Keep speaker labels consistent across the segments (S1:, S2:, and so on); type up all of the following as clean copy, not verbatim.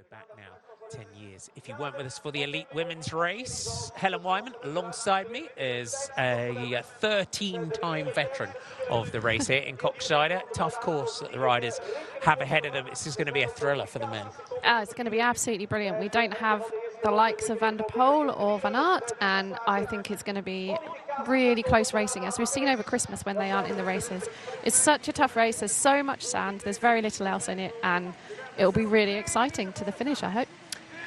S1: back now 10 years. If you weren't with us for the elite women's race, Helen Wyman alongside me is a 13-time veteran of the race here in Koksijde. Tough course that the riders have ahead of them. This is going to be a thriller for the men.
S2: It's going to be absolutely brilliant. We don't have the likes of Van der Poel or Van Aert, and I think it's going to be really close racing, as we've seen over Christmas when they aren't in the races. It's such a tough race. There's so much sand. There's very little else in it, and it'll be really exciting to the finish, I hope.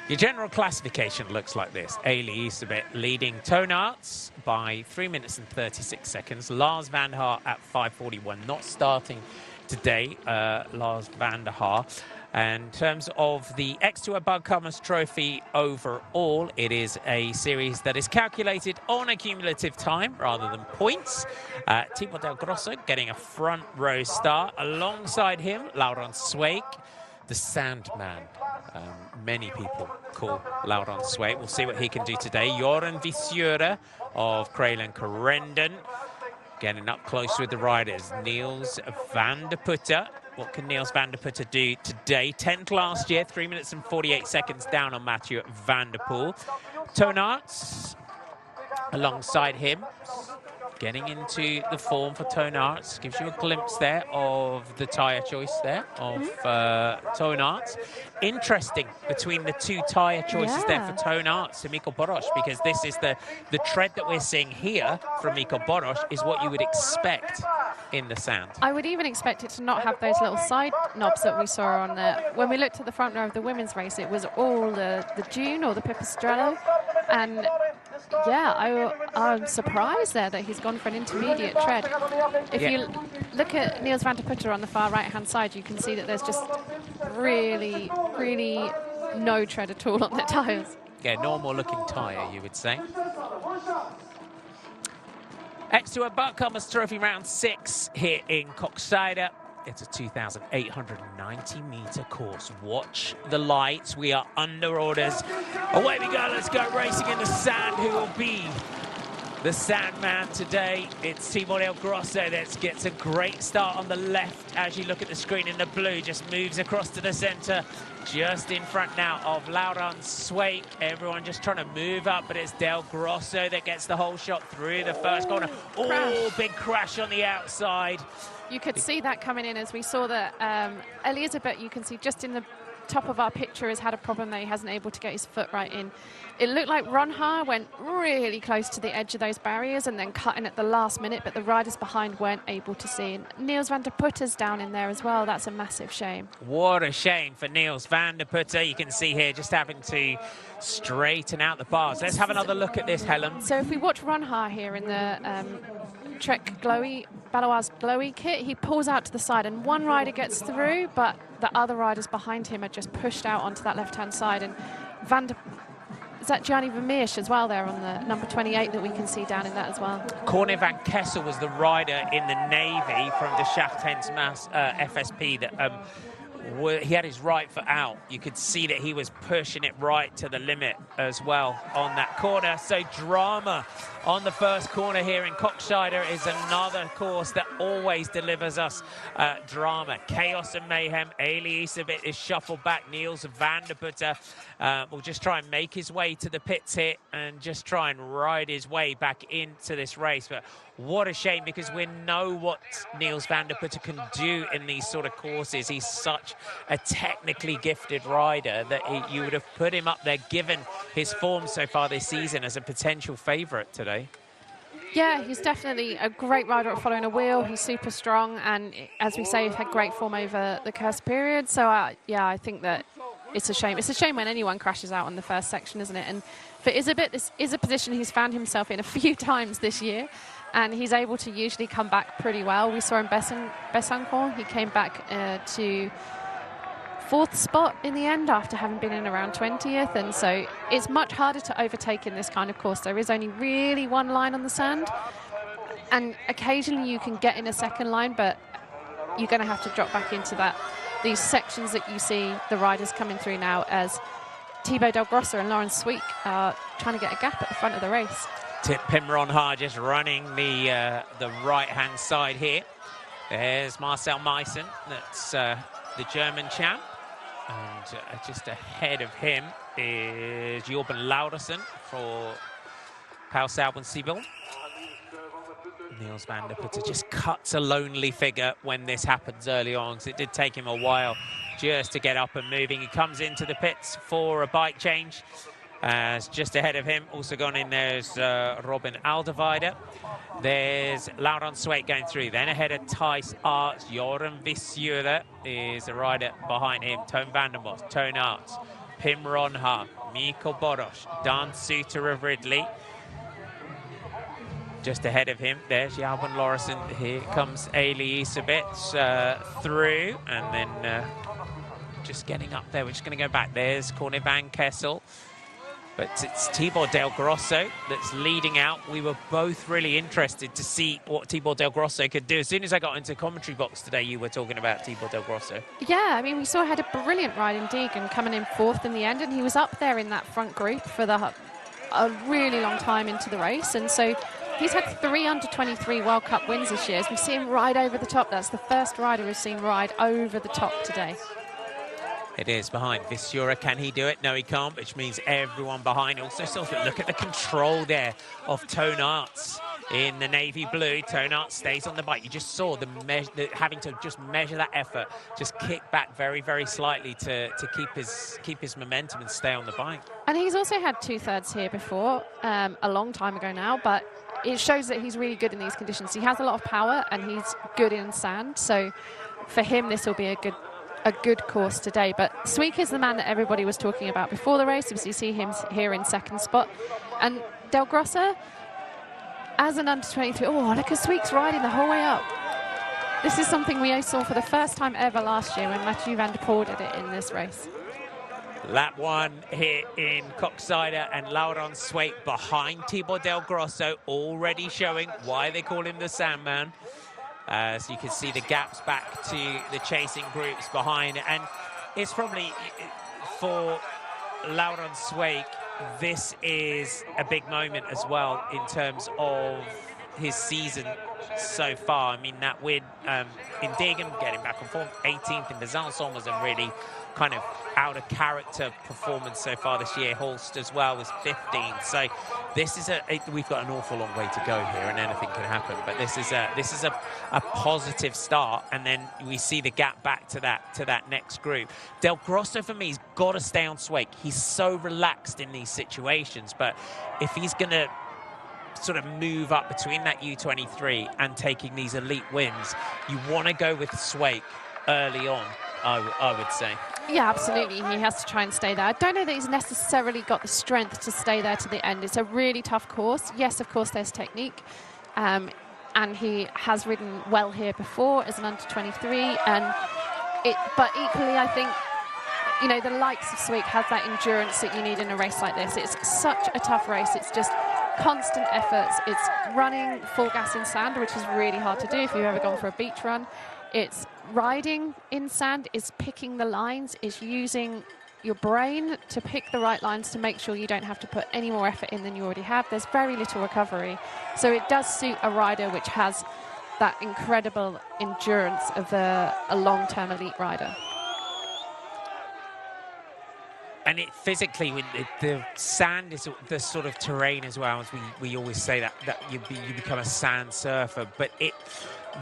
S1: Your general classification looks like this. Ailey Easterbit leading Tonaerts by 3 minutes and 36 seconds. Lars van der Haar at 5:41, not starting today, Lars van der Haar. And in terms of the X2O Bugcomers Trophy overall, it is a series that is calculated on a cumulative time rather than points. Timo Del Grosso getting a front row start. Alongside him, Laurens Sweeck, the Sandman. Many people call Laurens Sweeck. We'll see what he can do today. Joran Visura of Kralen Corendon getting up close with the riders. Niels van der Putte. What can Niels van der Putte do today? 10th last year, 3 minutes and 48 seconds down on Mathieu van der Poel. Tonaerts alongside him, getting into the form for Tonaerts. Gives you a glimpse there of the tyre choice there of Tonaerts. Interesting between the two tyre choices there for Tonaerts and Mikkel Boros, because this is the tread that we're seeing here from Mikkel Boros is what you would expect in the sand.
S2: I would even expect it to not have those little side knobs that we saw on the... When we looked at the front row of the women's race, it was all the dune or the Pipistrello, and yeah, I'm surprised there that he's gone for an intermediate tread. If you look at Niels van der Putte on the far right-hand side, you can see that there's just really, really no tread at all on the tyres.
S1: Yeah, normal-looking tyre, you would say. X2O Bugcomers Trophy round 6 here in Koksijde. It's a 2,890-metre course. Watch the lights. We are under orders. Away we go. Let's go racing in the sand. Who will be the Sandman today? It's Timo Del Grosso that gets a great start on the left. As you look at the screen in the blue, just moves across to the centre. Just in front now of Laurens Sweeck. Everyone just trying to move up, but it's Del Grosso that gets the whole shot through the first corner. Oh, big crash on the outside.
S2: You could see that coming in as we saw that Elizabeth, you can see just in the top of our picture, has had a problem that he hasn't able to get his foot right in. It looked like Ronhaar went really close to the edge of those barriers and then cut in at the last minute, but the riders behind weren't able to see. And Niels van der Putte's down in there as well. That's a massive shame.
S1: What a shame for Niels van der Putte. You can see here just having to straighten out the bars. Let's have another look at this, Helen.
S2: So if we watch Ronhaar here in the Trek Glowy, Baloise Glowy kit, he pulls out to the side and one rider gets through, but the other riders behind him are just pushed out onto that left-hand side. And is that Gianni Vermeersch as well there on the number 28 that we can see down in that as well?
S1: Corne van Kessel was the rider in the Navy from the Schachtens Mass FSP that he had his right foot out. You could see that he was pushing it right to the limit as well on that corner. So drama on the first corner here in Koksijde is another course that always delivers us drama. Chaos and mayhem. Ailey Easterbit is shuffled back. Niels van der Putte will just try and make his way to the pits here and just try and ride his way back into this race. But what a shame, because we know what Niels van der Putte can do in these sort of courses. He's such a technically gifted rider that you would have put him up there, given his form so far this season, as a potential favourite today.
S2: Yeah, he's definitely a great rider at following a wheel. He's super strong, and as we say, he's had great form over the cursed period. So, yeah, I think that it's a shame. It's a shame when anyone crashes out on the first section, isn't it? And for Iserbit, this is a position he's found himself in a few times this year, and he's able to usually come back pretty well. We saw in Besançon, he came back to 4th spot in the end after having been in around 20th, and so it's much harder to overtake in this kind of course. There is only really one line on the sand, and occasionally you can get in a second line, but you're going to have to drop back into these sections that you see the riders coming through now, as Thibaut Del Grosso and Laurens Sweeck are trying to get a gap at the front of the race.
S1: Pim Ronhaar just running the right-hand side here. There's Marcel Meissen, that's the German champ. And just ahead of him is Jorben Laudersen for Paus Albon Sibyl. Niels van der Putte just cuts a lonely figure when this happens early on, because it did take him a while just to get up and moving. He comes into the pits for a bike change. Just ahead of him, also gone in, there's Robin Alderweireld. There's Laurent Sweet going through. Then ahead of Thijs Aerts, Joran Vissuren is the rider behind him. Toon van der Mos, Toon Aerts, Pim Ronha, Mikkel Boros, Dan Suter of Ridley. Just ahead of him, there's Jorben Laudersen. Here comes Ailey Isabets through, and then just getting up there. We're just going to go back. There's Corne van Kessel. But it's Tibor Del Grosso that's leading out. We were both really interested to see what Tibor Del Grosso could do. As soon as I got into the commentary box today, you were talking about Tibor Del Grosso. Yeah,
S2: I mean, we saw he had a brilliant ride in Degen, coming in 4th in the end, and he was up there in that front group for a really long time into the race. And so he's had 3 under-23 World Cup wins this year. As we see him ride over the top, that's the first rider we've seen ride over the top today.
S1: It is behind Vissuren. Can he do it? No, he can't, which means everyone behind. Also, look at the control there of Toon Aerts in the navy blue. Toon Aerts stays on the bike. You just saw the having to just measure that effort, just kick back very, very slightly to keep his momentum and stay on the bike.
S2: And he's also had 2/3 here before, a long time ago now, but it shows that he's really good in these conditions. He has a lot of power and he's good in sand. So for him, this will be a good course today. But Sweek is the man that everybody was talking about before the race, as you see him here in 2nd spot. And Del Grosso, as an under-23, oh, look at Sweek's riding the whole way up. This is something we saw for the first time ever last year when Mathieu van der Poel did it in this race.
S1: Lap 1 here in Koksijde, and Laurent Sweet behind Tibor Del Grosso, already showing why they call him the Sandman. So you can see the gaps back to the chasing groups behind. And it's probably, for Laurent Sweet, this is a big moment as well in terms of his season so far. I mean, that win in Degen, getting back on form, 18th in Besançon was a really kind of out of character performance so far this year. Holst as well was 15th. So this is we've got an awful long way to go here, and anything can happen. But this is a positive start, and then we see the gap back to that next group. Del Grosso for me has got to stay on Sweek. He's so relaxed in these situations, but if he's going to sort of move up between that U23 and taking these elite wins, you want to go with Sweek early on, I would say.
S2: Yeah, absolutely. He has to try and stay there. I don't know that he's necessarily got the strength to stay there to the end. It's a really tough course. Yes, of course, there's technique. And he has ridden well here before as an under-23. But equally, I think, you know, the likes of Sweek has that endurance that you need in a race like this. It's such a tough race. It's just constant efforts. It's running full gas in sand, which is really hard to do if you've ever gone for a beach run. It's riding in sand, it's picking the lines, it's using your brain to pick the right lines to make sure you don't have to put any more effort in than you already have. There's very little recovery. So it does suit a rider which has that incredible endurance of a long-term elite rider.
S1: And it physically, the sand is the sort of terrain as well, as we always say that you become a sand surfer, but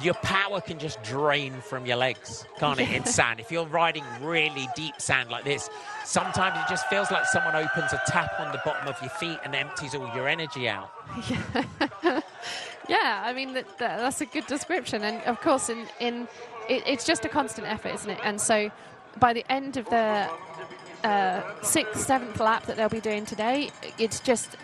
S1: your power can just drain from your legs, can't it, in sand? If you're riding really deep sand like this, sometimes it just feels like someone opens a tap on the bottom of your feet and empties all your energy out.
S2: Yeah, I mean, that's a good description. And of course, it's just a constant effort, isn't it? And so by the end of the 6th, 7th lap that they'll be doing today, it's just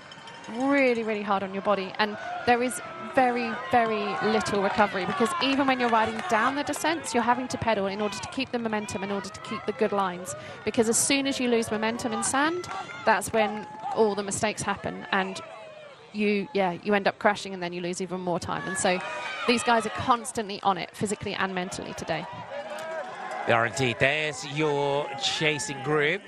S2: really, really hard on your body. And there is very, very little recovery, because even when you're riding down the descents, you're having to pedal in order to keep the momentum, in order to keep the good lines. Because as soon as you lose momentum in sand, that's when all the mistakes happen, and you end up crashing, and then you lose even more time. And so these guys are constantly on it, physically and mentally today.
S1: They are indeed. There's your chasing group.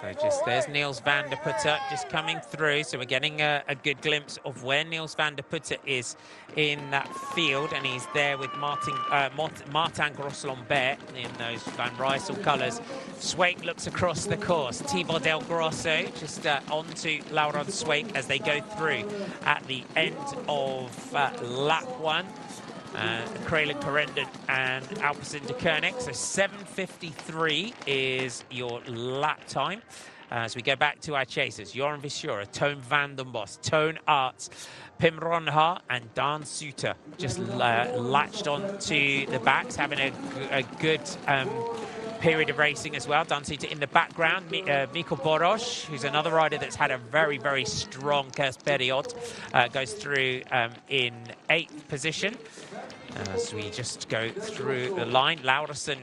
S1: So just there's Niels van der Putte just coming through. So we're getting a good glimpse of where Niels van der Putte is in that field. And he's there with Martin Groslombert in those Van Rysel colours. Sweek looks across the course. Thibaut Del Grosso just onto Laurent Sweek as they go through at the end of lap 1. Kralin Corendon and Alpecin de Koenig. So 7:53 is your lap time. As we go back to our chasers, Joran Visura, Toon van den Bos, Toon Arts, Pim Ronhaar and Dan Suter just latched on to the backs, having a good period of racing as well. Dan Suter in the background. Mikko Boros, who's another rider that's had a very, very strong period, goes through in 8th position. As we just go through the line, Lauritsen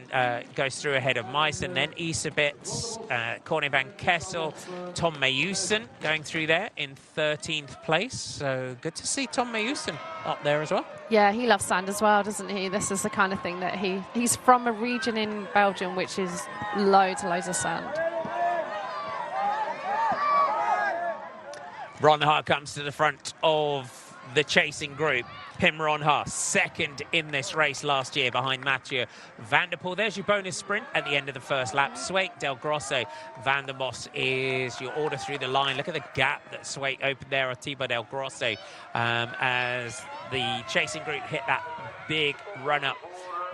S1: goes through ahead of Meissen, then Isabets, Corne van Kessel, Tom Meyussen going through there in 13th place. So good to see Tom Meyussen up there as well.
S2: Yeah, he loves sand as well, doesn't he? This is the kind of thing that he's from a region in Belgium which is loads and loads of sand.
S1: Ronhaar comes to the front of the chasing group. Pim Ronhaar, second in this race last year behind Mathieu van der Poel. There's your bonus sprint at the end of the first lap. Sweek, Del Grosso, Van der Bos is your order through the line. Look at the gap that Sweek opened there at Thibaut Del Grosso as the chasing group hit that big run-up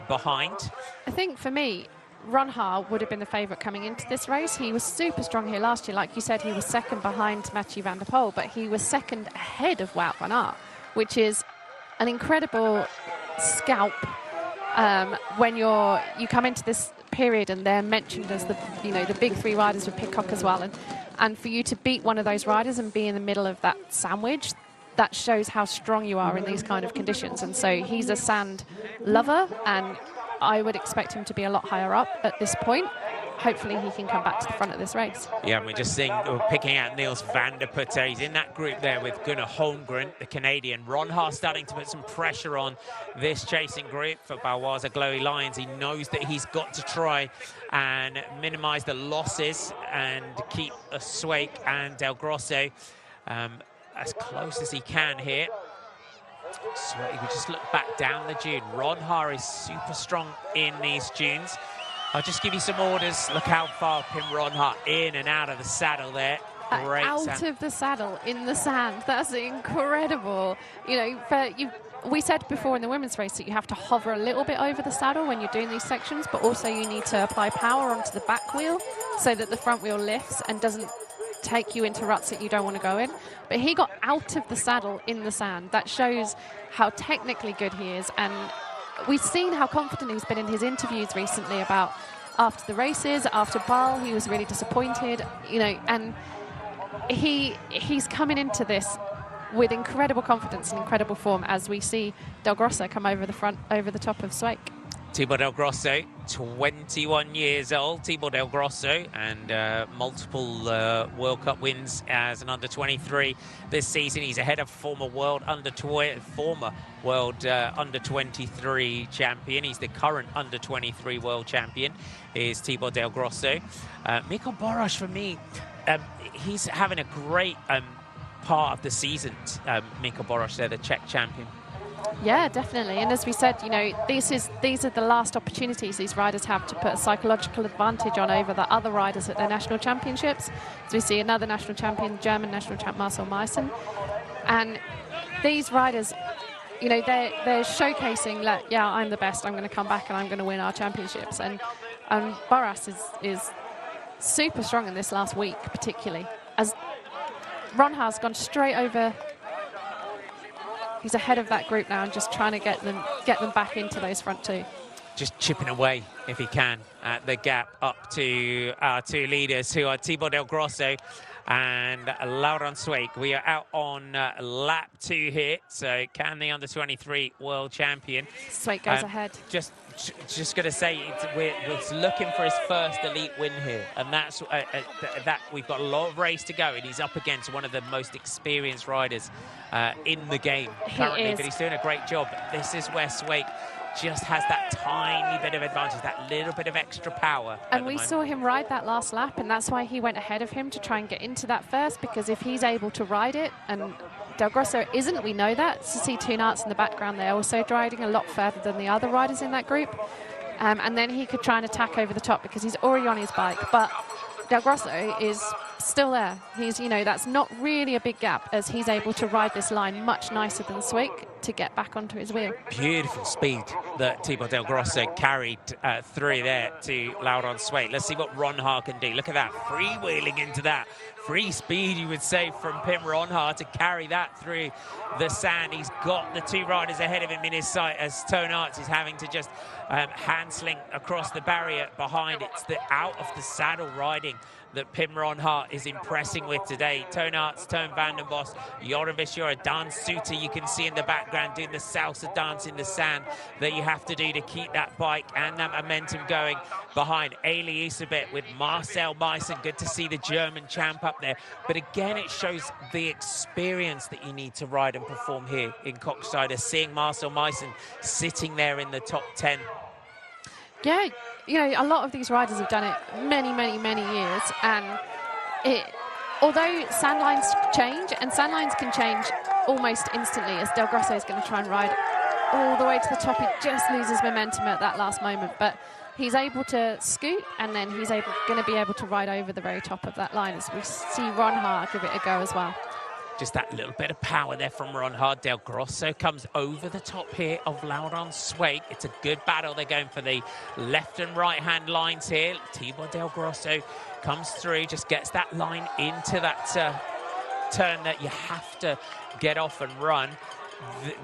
S1: behind.
S2: I think for me, Ronhaar would have been the favourite coming into this race. He was super strong here last year. Like you said, he was second behind Mathieu van der Poel, but he was second ahead of Wout van Aert, which is an incredible scalp when you come into this period and they're mentioned as the big 3 riders with Pidcock as well, and for you to beat one of those riders and be in the middle of that sandwich, that shows how strong you are in these kind of conditions. And so he's a sand lover, and I would expect him to be a lot higher up at this point. Hopefully he can come back to the front of this race.
S1: Yeah, and we're just picking out Niels van der Putte. He's in that group there with Gunnar Holmgren, the Canadian. Ronhaar starting to put some pressure on this chasing group for Baloise Glowy Lions. He knows that he's got to try and minimise the losses and keep Sweek and Del Grosso as close as he can here. So we just look back down the dune. Ronhaar is super strong in these dunes. I'll just give you some orders. Look how far Pim Ronhaar in and out of the saddle there. Great
S2: out
S1: sand.
S2: of the saddle in the sand. That's incredible. We said before in the women's race that you have to hover a little bit over the saddle when you're doing these sections, but also you need to apply power onto the back wheel so that the front wheel lifts and doesn't take you into ruts that you don't want to go in. But he got out of the saddle in the sand. That shows how technically good he is, and we've seen how confident he's been in his interviews recently about after the races, after Bâle, he was really disappointed, and he's coming into this with incredible confidence and incredible form as we see Del Grosso come over the top of Sweek.
S1: Thibaut Del Grosso, 21 years old, Thibaut Del Grosso, and multiple World Cup wins as an under-23 this season. He's ahead of former world under-23 champion. He's the current under-23 world champion, is Thibaut Del Grosso. Mikko Boros, for me, he's having a great part of the season, Mikko Boros, they're the Czech champion.
S2: Yeah, definitely. And as we said, these are the last opportunities these riders have to put a psychological advantage on over the other riders at their national championships. As we see another national champion, German national champ Marcel Meissen. And these riders, they're showcasing that, yeah, I'm the best, I'm going to come back and I'm going to win our championships. And Boras is super strong in this last week, particularly. As Ronhaar's gone straight over. He's ahead of that group now and just trying to get them back into those front 2.
S1: Just chipping away, if he can, at the gap up to our 2 leaders, who are Thibaut Del Grosso and Laurent Sweek. We are out on lap 2 here, so can the under-23 world champion.
S2: Sweek goes ahead.
S1: Just going to say, we're looking for his first elite win here, and that's that. We've got a lot of race to go, and he's up against one of the most experienced riders in the game currently. But he's doing a great job. This is where Sweek just has that tiny bit of advantage, that little bit of extra power.
S2: And we saw him ride that last lap, and that's why he went ahead of him to try and get into that first, because if he's able to ride it, and Del Grosso isn't, we know that. To see two Narts in the background, they're also riding a lot further than the other riders in that group. And then he could try and attack over the top because he's already on his bike. But Del Grosso is still there. He's, you know, that's not really a big gap, as he's able to ride this line much nicer than Swick to get back onto his wheel.
S1: Beautiful speed that Thibaut Del Grosso carried through there to Laurent Swick. Let's see what Ronhaar can do. Look at that, freewheeling into that. Free speed, you would say, from Pim Ronhaar to carry that through the sand. He's got the two riders ahead of him in his sight, as Toon Aerts is having to just hand sling across the barrier behind. It's the out of the saddle riding that Pim Ronhaar is impressing with today. Toon Aerts, Toon van den Bos, Joran Vissura, Dan Suter, you can see in the background doing the salsa dance in the sand that you have to do to keep that bike and that momentum going behind. Ailey Isabet with Marcel Meissen. Good to see the German champ up there. But again, it shows the experience that you need to ride and perform here in Koksijde. Seeing Marcel Meissen sitting there in the top 10.
S2: Yeah, you know, a lot of these riders have done it many, many, many years, and although sand lines change, and sand lines can change almost instantly, as Del Grosso is going to try and ride all the way to the top. He just loses momentum at that last moment, but he's able to scoot, and then he's going to be able to ride over the very top of that line, as we see Ronhaar give it a go as well.
S1: Just that little bit of power there from Ronhaar. Del Grosso comes over the top here of Laurent Swick. It's a good battle. They're going for the left and right hand lines here. Thibaut Del Grosso comes through, just gets that line into that turn that you have to get off and run.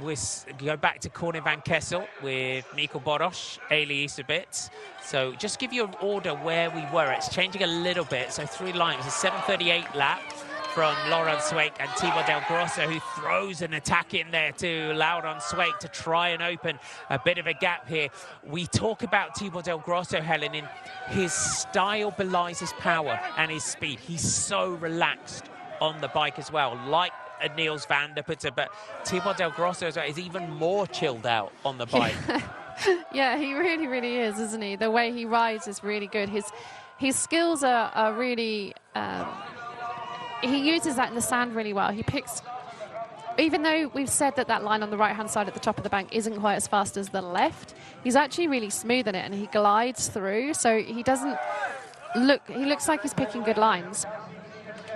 S1: We go back to Corne van Kessel with Mikkel Boros, Ailey Isabet. So just give you an order where we were. It's changing a little bit. So 3 lines, a 7:38 lap from Laurent Swick, and Thibaut Del Grosso, who throws an attack in there to Laurent Swick to try and open a bit of a gap here. We talk about Thibaut Del Grosso, Helen, in his style belies his power and his speed. He's so relaxed on the bike as well, like Niels van der Putten, but Thibaut Del Grosso as well is even more chilled out on the bike.
S2: Yeah, he really, really is, isn't he? The way he rides is really good. His skills are really... he uses that in the sand really well. He picks, even though we've said that that line on the right-hand side at the top of the bank isn't quite as fast as the left, he's actually really smooth in it, and he glides through, so he doesn't look, he looks like he's picking good lines.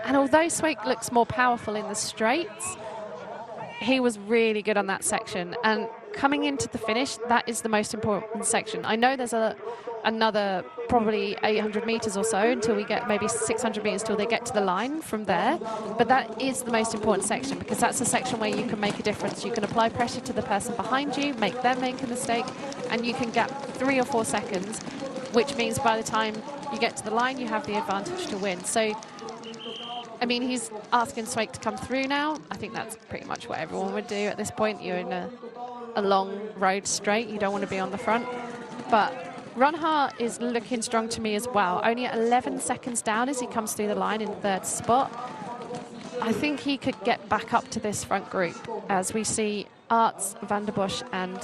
S2: And although Swick looks more powerful in the straights, he was really good on that section. And coming into the finish, that is the most important section. I know there's another probably 800 meters or so until we get, maybe 600 meters till they get to the line from there, but that is the most important section, because that's a section where you can make a difference. You can apply pressure to the person behind you, make them make a mistake, and you can get 3 or 4 seconds, which means by the time you get to the line, you have the advantage to win. So I mean, he's asking Swick to come through now. I think that's pretty much what everyone would do at this point. You're in a long road straight. You don't want to be on the front. But Ronhaar is looking strong to me as well. Only at 11 seconds down as he comes through the line in 3rd spot. I think he could get back up to this front group as we see Aerts, Van der Bosch and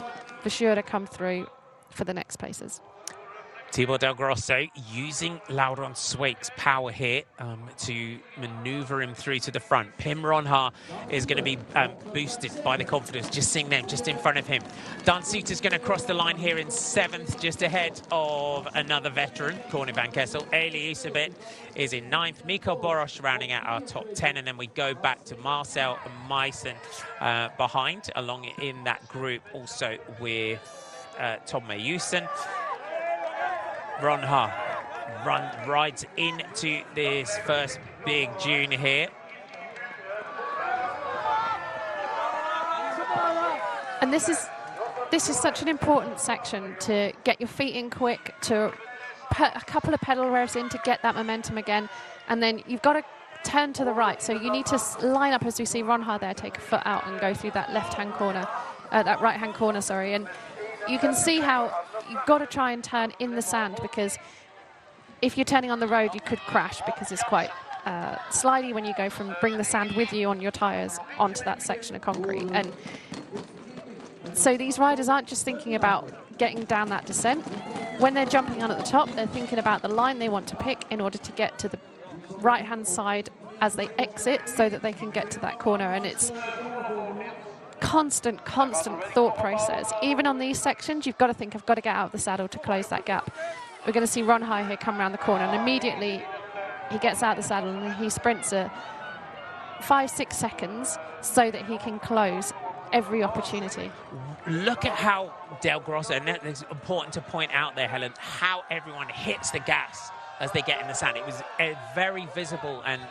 S2: Vissura come through for the next places.
S1: Thibaut Del Grosso using Laurent Swick's power here to manoeuvre him through to the front. Pim Ronhaar is going to be boosted by the confidence, just seeing them just in front of him. Dan Suter's going to cross the line here in 7th, just ahead of another veteran, Corne van Kessel. Ailey Isabet is in 9th. Mikkel Boros rounding out our top 10, and then we go back to Marcel Meissen behind, along in that group also with Tom Mayusen. Ronhaar rides into this first big dune here.
S2: And this is such an important section to get your feet in quick, to put a couple of pedal revs in to get that momentum again, and then you've got to turn to the right. So you need to line up, as we see Ronhaar there, take a foot out and go through that left-hand corner, that right-hand corner, sorry. And you can see how you've got to try and turn in the sand, because if you're turning on the road, you could crash, because it's quite slidey when you go from bring the sand with you on your tyres onto that section of concrete. And So these riders aren't just thinking about getting down that descent. When they're jumping on at the top, they're thinking about the line they want to pick in order to get to the right-hand side as they exit so that they can get to that corner. And it's constant thought process. Even on these sections, you've got to think, I've got to get out of the saddle to close that gap. We're going to see Ron High here come around the corner, and immediately he gets out of the saddle and he sprints 5-6 seconds so that he can close every opportunity.
S1: Look at how Del Grosso, and it's important to point out there, Helen, how everyone hits the gas as they get in the sand. It was very visible and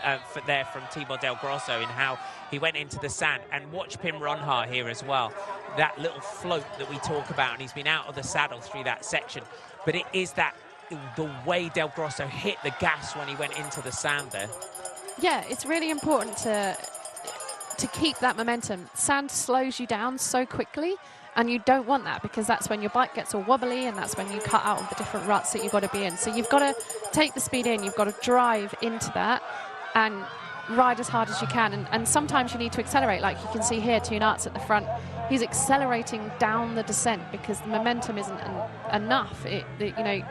S1: there from Thibaut Del Grosso in how he went into the sand. And watch Pim Ronhaar here as well. That little float that we talk about, and he's been out of the saddle through that section. But it is that the way Del Grosso hit the gas when he went into the sand there.
S2: Yeah, it's really important to keep that momentum. Sand slows you down so quickly, and you don't want that, because that's when your bike gets all wobbly, and that's when you cut out of the different ruts that you've got to be in. So you've got to take the speed in, you've got to drive into that and ride as hard as you can. And sometimes you need to accelerate, like you can see here, Toon Arts at the front. He's accelerating down the descent because the momentum isn't enough.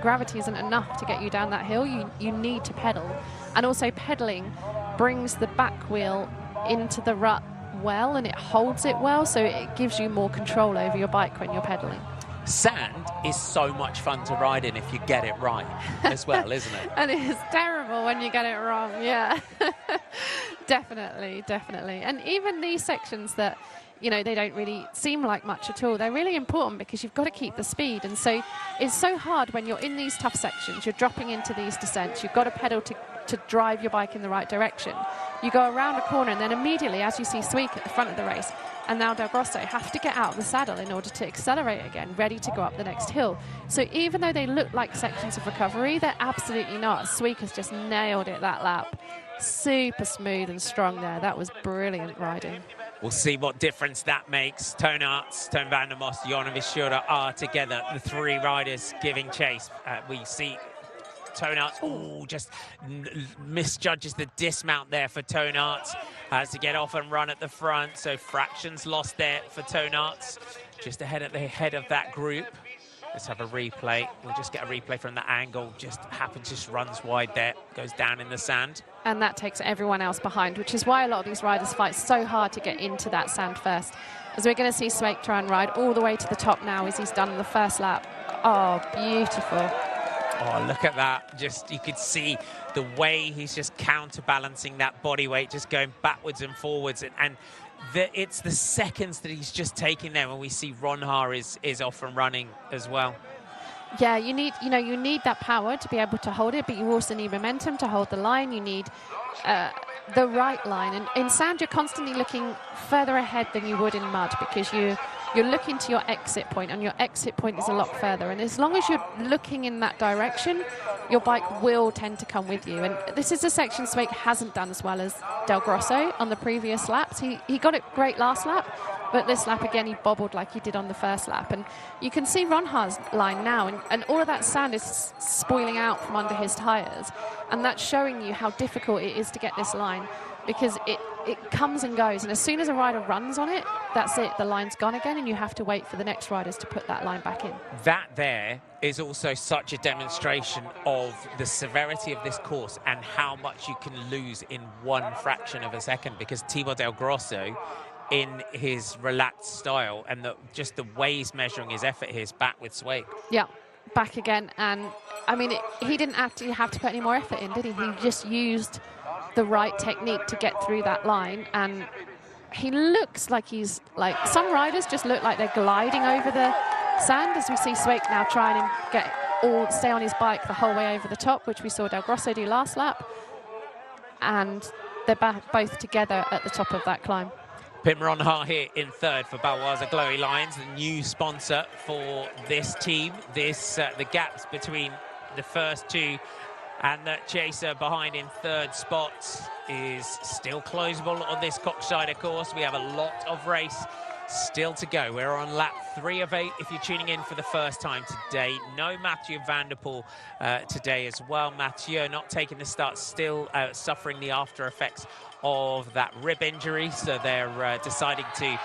S2: Gravity isn't enough to get you down that hill. You need to pedal. And also pedaling brings the back wheel into the rut well, and it holds it well, so it gives you more control over your bike when you're pedaling.
S1: Sand is so much fun to ride in if you get it right as well, isn't it?
S2: And it is terrible when you get it wrong, yeah. Definitely. And even these sections that, they don't really seem like much at all, they're really important because you've got to keep the speed. And so it's so hard when you're in these tough sections, you're dropping into these descents, you've got to pedal to drive your bike in the right direction. You go around a corner, and then immediately, as you see Sweek at the front of the race, and now Del Grosso have to get out of the saddle in order to accelerate again, ready to go up the next hill. So even though they look like sections of recovery, they're absolutely not. Sweek has just nailed it that lap. Super smooth and strong there. That was brilliant riding.
S1: We'll see what difference that makes. Toon Arts, Toon van der Most, Jon Visura are together. The three riders giving chase. We see Toon Arts, just misjudges the dismount there for Toon Arts. Has to get off and run at the front, so fractions lost there for Toon Arts. Just ahead at the head of that group. Let's have a replay. We'll just get a replay from the angle. Just runs wide there, goes down in the sand.
S2: And that takes everyone else behind, which is why a lot of these riders fight so hard to get into that sand first. As we're going to see Sweek try and ride all the way to the top now as he's done the first lap. Oh, beautiful.
S1: Oh, look at that. Just, you could see the way he's just counterbalancing that body weight, just going backwards and forwards. And it's the seconds that he's just taking there when we see Ronhaar is off and running as well.
S2: Yeah, you need that power to be able to hold it, but you also need momentum to hold the line. You need the right line. And in sand, you're constantly looking further ahead than you would in mud, because you're looking to your exit point, and your exit point is a lot further. And as long as you're looking in that direction, your bike will tend to come with you. And this is a section Sweek hasn't done as well as Del Grosso on the previous laps. He got it great last lap, but this lap again he bobbled like he did on the first lap. And you can see Ronhaar's line now, and all of that sand is spoiling out from under his tyres. And that's showing you how difficult it is to get this line, because it comes and goes, and as soon as a rider runs on it, that's it, the line's gone again, and you have to wait for the next riders to put that line back in.
S1: That there is also such a demonstration of the severity of this course and how much you can lose in one fraction of a second, because Thibaut Del Grosso, in his relaxed style and just the way he's measuring his effort here, is back with Sweek.
S2: Yeah, back again, and I mean, he didn't actually have to put any more effort in, did he? He just used the right technique to get through that line, and he looks like some riders just look like they're gliding over the sand, as we see Sweek now trying to stay on his bike the whole way over the top, which we saw Del Grosso do last lap, and they're both together at the top of that climb.
S1: Pim Ronhaar here in third for Baloise Glowy Lines, the new sponsor for this team. The gaps between the first two and the chaser behind in third spot is still closable on this Koksijde course. We have a lot of race still to go. We're on lap 3 of 8 if you're tuning in for the first time today. No Mathieu van der Poel today as well. Mathieu not taking the start, still suffering the after effects of that rib injury, so they're deciding to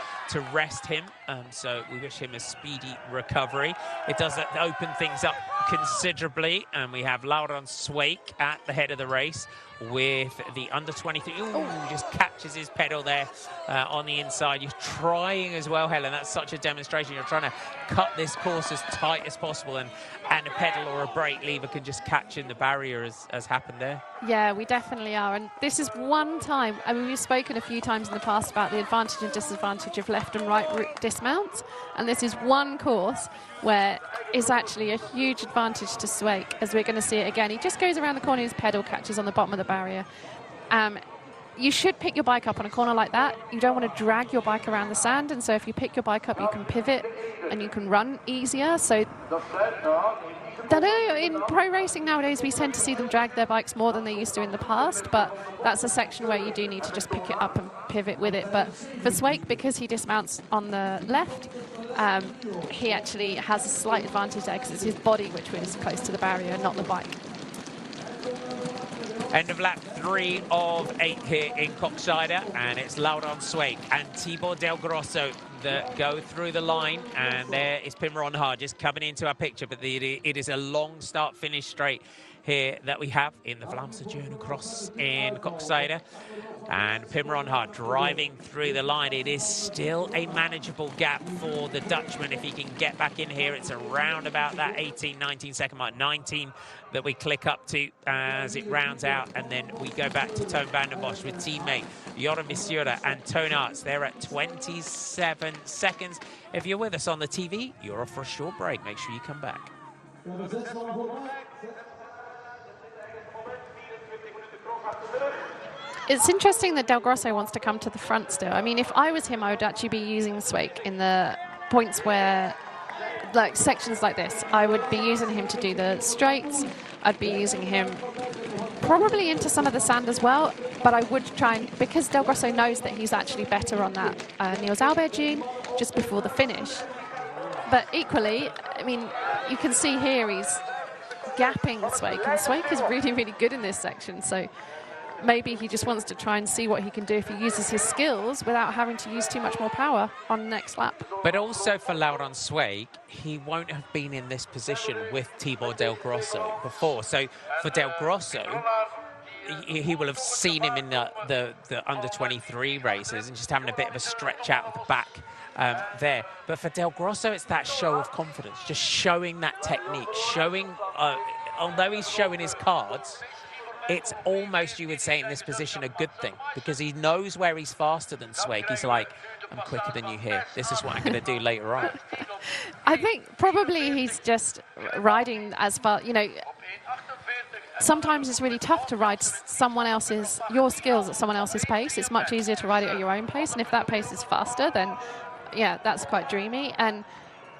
S1: rest him. So we wish him a speedy recovery. It does open things up considerably, and we have Laurent Sweeck at the head of the race with the under 23. Ooh, just catches his pedal there on the inside. You're trying as well, Helen. That's such a demonstration. You're trying to cut this course as tight as possible, and a pedal or a brake lever can just catch in the barrier, as happened there.
S2: Yeah, we definitely are. And this is one time, I mean, we've spoken a few times in the past about the advantage and disadvantage of left and right dismounts. And this is one course where it's actually a huge advantage to Sweeck, as we're going to see it again. He just goes around the corner, his pedal catches on the bottom of the barrier. You should pick your bike up on a corner like that. You don't want to drag your bike around the sand, and so if you pick your bike up, you can pivot and you can run easier. So I know in pro racing nowadays, we tend to see them drag their bikes more than they used to in the past, but that's a section where you do need to just pick it up and pivot with it. But for Sweeck, because he dismounts on the left, he actually has a slight advantage there because it's his body which is close to the barrier, not the bike.
S1: End of lap 3 of 8 here in Koksijde, and it's Laurent Sweeck and Thibaut Del Grosso that go through the line, and there is Pim Ronhaar just coming into our picture, but it is a long start-finish straight here that we have in the Vlaamse Duinencross in Koksijde. And Pim Ronhaar driving through the line. It is still a manageable gap for the Dutchman if he can get back in here. It's around about that 18, 19 second mark, 19 that we click up to as it rounds out, and then we go back to Toon van der Bosch with teammate Joram Misura and Toon Aerts. They're at 27 seconds. If you're with us on the TV, you're off for a short break. Make sure you come back.
S2: It's interesting that Del Grosso wants to come to the front still. I mean, if I was him, I would actually be using Sweeck in the points where, like sections like this, I would be using him to do the straights. I'd be using him probably into some of the sand as well, but I would try and, because Del Grosso knows that he's actually better on that Niels Albert dune just before the finish. But equally, I mean, you can see here he's gapping Sweeck, and Sweeck is really, really good in this section. So maybe he just wants to try and see what he can do if he uses his skills without having to use too much more power on the next lap.
S1: But also for Laurent Sweeck, he won't have been in this position with Thibaut Del Grosso before. So for Del Grosso, he will have seen him in the under-23 races and just having a bit of a stretch out of the back there. But for Del Grosso, it's that show of confidence, just showing that technique, showing, although he's showing his cards, it's almost, you would say, in this position, a good thing, because he knows where he's faster than Sweeck. He's like, I'm quicker than you here. This is what I'm going to do later on.
S2: I think probably he's just riding as far, you know, sometimes it's really tough to ride your skills at someone else's pace. It's much easier to ride it at your own pace, and if that pace is faster, then, yeah, that's quite dreamy. And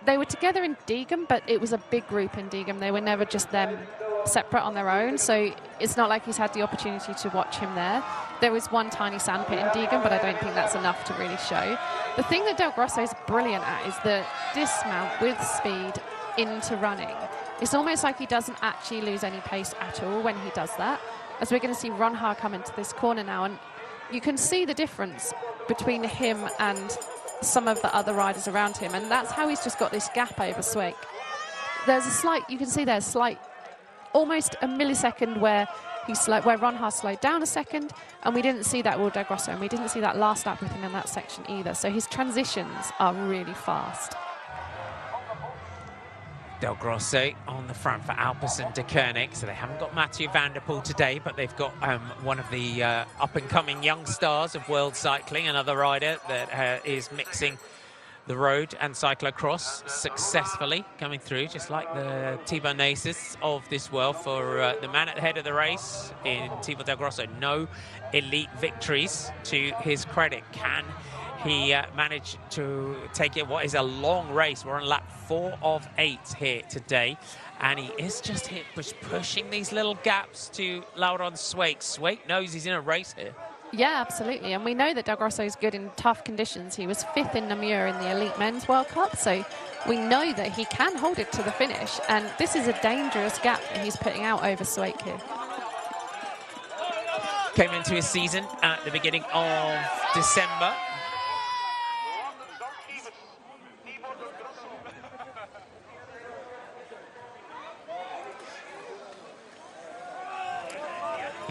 S2: they were together in Diegem, but it was a big group in Diegem. They were never just them separate on their own, so it's not like he's had the opportunity to watch him there. There was one tiny sandpit in Diegem, but I don't think that's enough to really show. The thing that Del Grosso is brilliant at is the dismount with speed into running. It's almost like he doesn't actually lose any pace at all when he does that. As we're going to see Ronhaar come into this corner now, and you can see the difference between him and some of the other riders around him, and that's how he's just got this gap over Sweeck. There's a slight, you can see there's slight, almost a millisecond where where Ronhaar slowed down a second, and we didn't see that with Del Grosso, and we didn't see that last lap with him in that section either. So his transitions are really fast.
S1: Del Grosso on the front for Alpecin de Koning. So they haven't got Mathieu van der Poel today, but they've got one of the up-and-coming young stars of world cycling, another rider that is mixing the road and cyclocross successfully, coming through, just like the Thibaut Naces of this world. For the man at the head of the race in Thibaut Del Grosso, no elite victories to his credit. Can he managed to take it what is a long race? We're on lap 4 of 8 here today, and he is just pushing these little gaps to Laurent Sweeck. Sweeck knows he's in a race here.
S2: Yeah, absolutely. And we know that Del Grosso is good in tough conditions. He was 5th in Namur in the Elite Men's World Cup, so we know that he can hold it to the finish. And this is a dangerous gap that he's putting out over Sweik here.
S1: Came into his season at the beginning of December.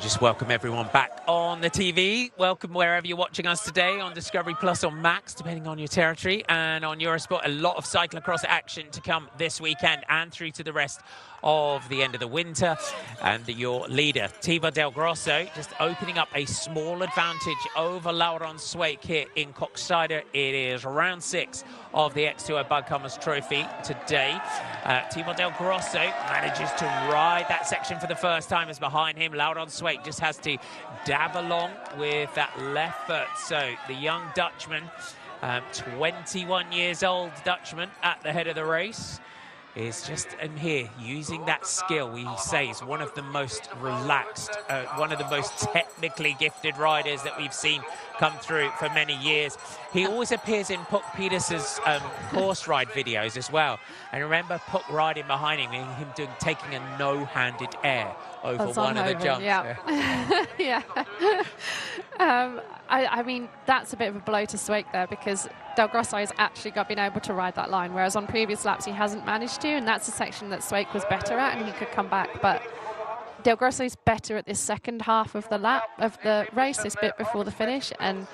S1: Just welcome everyone back on the TV. Welcome wherever you're watching us today on Discovery Plus or Max, depending on your territory, and on Eurosport. A lot of cyclocross action to come this weekend and through to the rest of the end of the winter. And your leader, Thibaut Del Grosso, just opening up a small advantage over Laurent Sweik here in Koksijde. It is round 6 of the X2O Badkammers Trophy today. Thibaut Del Grosso manages to ride that section for the first time, as behind him Laurent Sweik just has to dab along with that left foot. So the young Dutchman, 21 years old Dutchman at the head of the race, is just here using that skill. We say is one of the most relaxed, one of the most technically gifted riders that we've seen come through for many years. He always appears in Puck Peters's course ride videos as well. And remember Puck riding behind him and him taking a no-handed air over one of the jumps.
S2: Yeah. Yeah. I mean, that's a bit of a blow to Sweik there, because Del Grosso has actually been able to ride that line, whereas on previous laps he hasn't managed to, and that's a section that Sweik was better at and he could come back. But Del Grosso is better at this second half of the lap of the race, this bit before the finish, and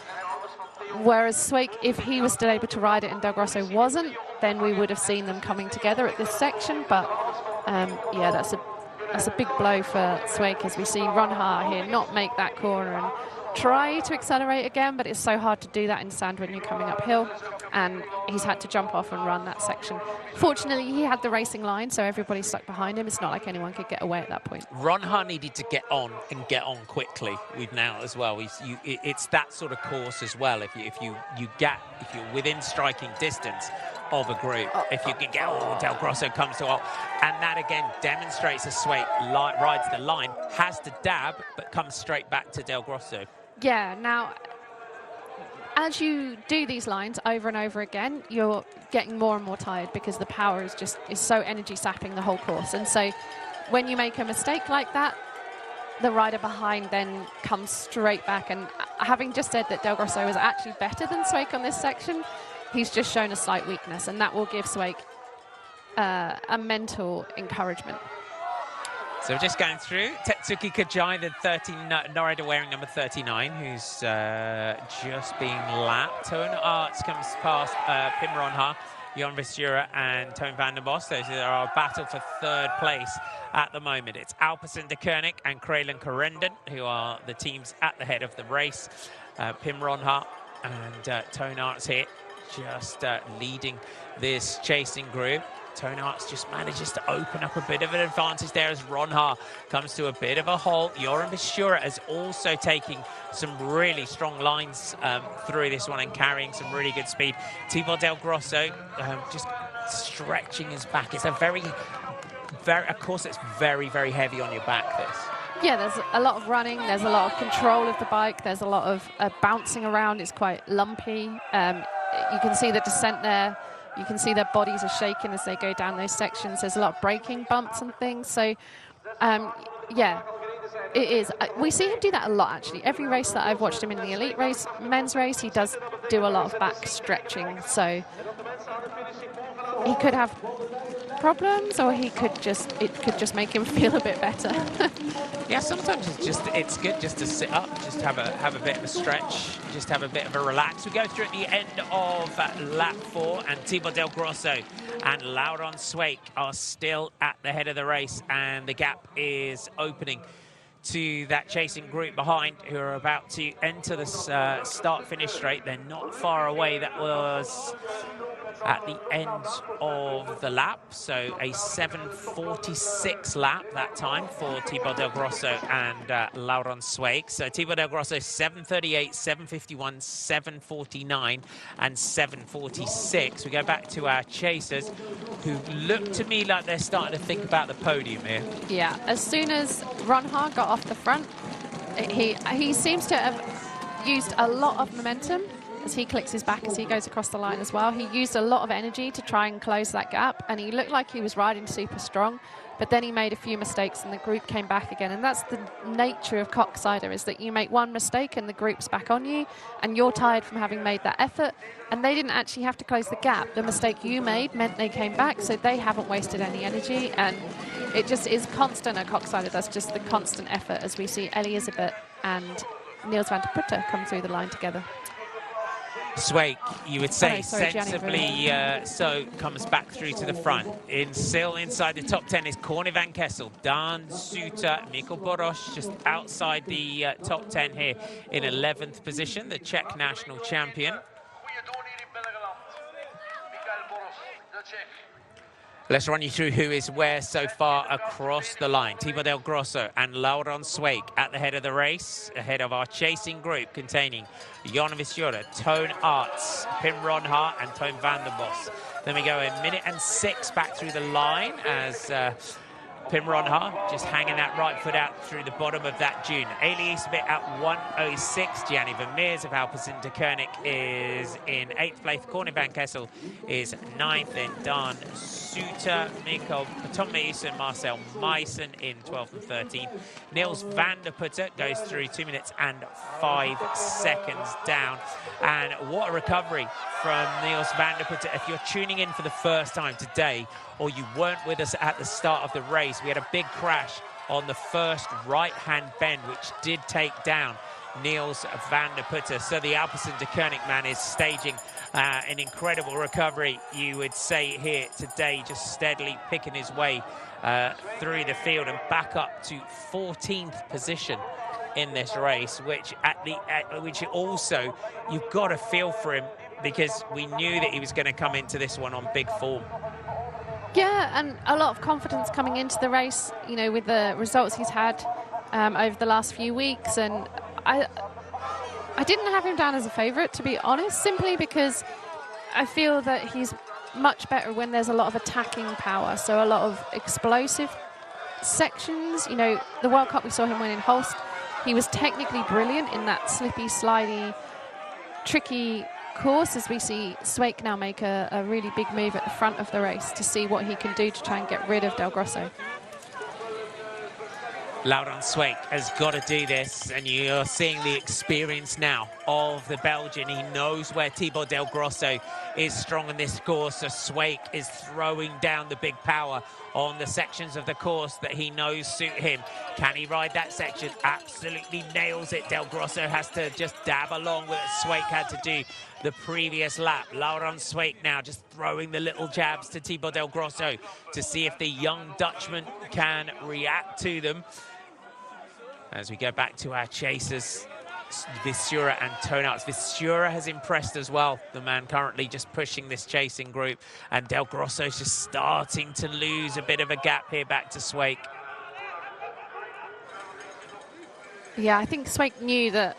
S2: whereas Sweik, if he was still able to ride it and Del Grosso wasn't, then we would have seen them coming together at this section. But yeah, that's a big blow for Sweik, as we see Ron Ha here not make that corner and try to accelerate again, but it's so hard to do that in sand when you're coming uphill, and he's had to jump off and run that section. Fortunately, he had the racing line, so everybody stuck behind him. It's not like anyone could get away at that point.
S1: Ron Ha needed to get on and get on quickly with now as well. It's that sort of course as well. If you're within striking distance of a group, if you can get Del Grosso comes to and that again demonstrates a Sweik rides the line, has to dab, but comes straight back to Del Grosso.
S2: Yeah, now, as you do these lines over and over again, you're getting more and more tired, because the power is so energy sapping the whole course. And so when you make a mistake like that, the rider behind then comes straight back. And having just said that Del Grosso is actually better than Sweik on this section, he's just shown a slight weakness, and that will give Sweik a mental encouragement.
S1: So we're just going through Tetsuki Kajai, the rider wearing number 39, who's just being lapped. Tone Arts comes past Pimron Ha, Jon Visura and Tone van der Bos. Those are our battle for 3rd place at the moment. It's Alpersen de Koenig and Kralen Corendon who are the teams at the head of the race. Pimron Ha and Tone Arts here just leading this chasing group. Tone Arts just manages to open up a bit of an advantage there as Ron Ha comes to a bit of a halt. Joran Visura is also taking some really strong lines through this one and carrying some really good speed. Thibaut Del Grosso just stretching his back. It's a of course, it's very, very heavy on your back, this.
S2: Yeah, there's a lot of running, there's a lot of control of the bike, there's a lot of bouncing around. It's quite lumpy. You can see the descent there. You can see their bodies are shaking as they go down those sections. There's a lot of braking bumps and things. So, yeah, it is. We see him do that a lot, actually. Every race that I've watched him in the elite race, men's race, he does do a lot of back stretching. So he could have problems, or it could just make him feel a bit better.
S1: Yeah, sometimes it's good just to sit up, just have a bit of a stretch, just have a bit of a relax. We go through at the end of lap 4, and Thibaut Del Grosso and Laurent Sweik are still at the head of the race, and the gap is opening to that chasing group behind, who are about to enter the start-finish straight. They're not far away. That was at the end of the lap, so a 7:46 lap that time for Thibaut Del Grosso and Laurent Sweik. So Thibaut Del Grosso 7:38, 7:51, 7:49 and 7:46. We go back to our chasers, who look to me like they're starting to think about the podium here.
S2: Yeah, as soon as Ron Ha got off the front, he seems to have used a lot of momentum as he clicks his back as he goes across the line as well. He used a lot of energy to try and close that gap, and he looked like he was riding super strong, but then he made a few mistakes and the group came back again. And that's the nature of Koksijde, is that you make one mistake and the group's back on you and you're tired from having made that effort, and they didn't actually have to close the gap. The mistake you made meant they came back, so they haven't wasted any energy, and it just is constant at Koksijde. That's just the constant effort as we see Elizabeth and Niels van der Putte come through the line together.
S1: Sweek, you would say,
S2: sorry,
S1: sensibly so, comes back through to the front. Still inside the top 10 is Corne van Kessel, Dan Suter, Mikkel Boros, just outside the top 10 here in 11th position, the Czech national champion. Let's run you through who is where so far across the line. Thibaut Del Grosso and Laurent Sweek at the head of the race, ahead of our chasing group containing Jon Visura, Toon Arts, Pim Ronhart and Toon van der Bos. Then we go a minute and 6 back through the line as Pim Ronhart just hanging that right foot out through the bottom of that dune. Elias a bit at 1:06. Gianni Vermeers of Alpecin de Koning is in 8th place. Corne van Kessel is 9th. Then Dan Suter, Mikkel Tomeis and Marcel Meissen in 12th and 13th. Niels van der Putte goes through 2 minutes and 5 seconds down. And what a recovery from Niels van der Putte. If you're tuning in for the first time today, or you weren't with us at the start of the race, we had a big crash on the first right-hand bend, which did take down Niels van der Putte. So the Alpecin de Koning man is staging an incredible recovery, you would say, here today, just steadily picking his way through the field and back up to 14th position in this race, which also you've got to feel for him, because we knew that he was going to come into this one on big form.
S2: Yeah, and a lot of confidence coming into the race, you know, with the results he's had over the last few weeks. And I didn't have him down as a favourite, to be honest, simply because I feel that he's much better when there's a lot of attacking power, so a lot of explosive sections. You know, the World Cup we saw him win in Holst, he was technically brilliant in that slippy, slidey, tricky course, as we see Sweek now make a really big move at the front of the race to see what he can do to try and get rid of Del Grosso.
S1: Laurent Sweek has got to do this, and you're seeing the experience now of the Belgian. He knows where Thibaut Del Grosso is strong in this course, so Sweek is throwing down the big power on the sections of the course that he knows suit him. Can he ride that section? Absolutely nails it. Del Grosso has to just dab along with what Sweek had to do the previous lap. Laurent Sweek now just throwing the little jabs to Thibaut Del Grosso to see if the young Dutchman can react to them. As we go back to our chasers, Visura and Toon Arts. Visura has impressed as well, the man currently just pushing this chasing group, and Del Grosso's just starting to lose a bit of a gap here back to Sweek.
S2: Yeah, I think Sweek knew that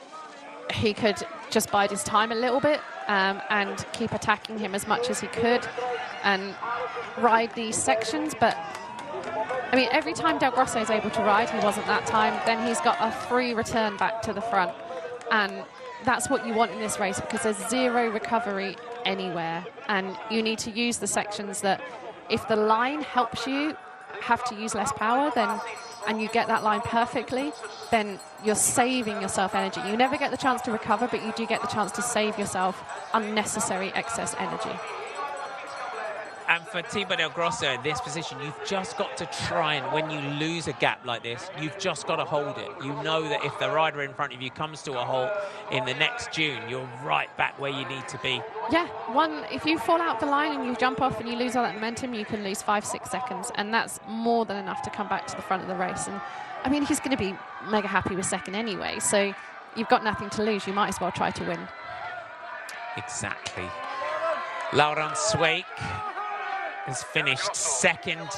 S2: he could just bide his time a little bit and keep attacking him as much as he could and ride these sections, but I mean, every time Del Grosso is able to ride, he wasn't that time, then he's got a free return back to the front. And that's what you want in this race, because there's zero recovery anywhere. And you need to use the sections that, if the line helps you have to use less power, then, and you get that line perfectly, then you're saving yourself energy. You never get the chance to recover, but you do get the chance to save yourself unnecessary excess energy.
S1: And for Thibaut Del Grosso in this position, you've just got to try, and when you lose a gap like this, you've just got to hold it. You know that if the rider in front of you comes to a halt in the next dune, you're right back where you need to be. Yeah,
S2: if you fall out the line and you jump off and you lose all that momentum, you can lose 5-6 seconds, and that's more than enough to come back to the front of the race. And I mean, he's going to be mega happy with second anyway, so you've got nothing to lose. You might as well try to win.
S1: Exactly. Laurent Sweek has finished second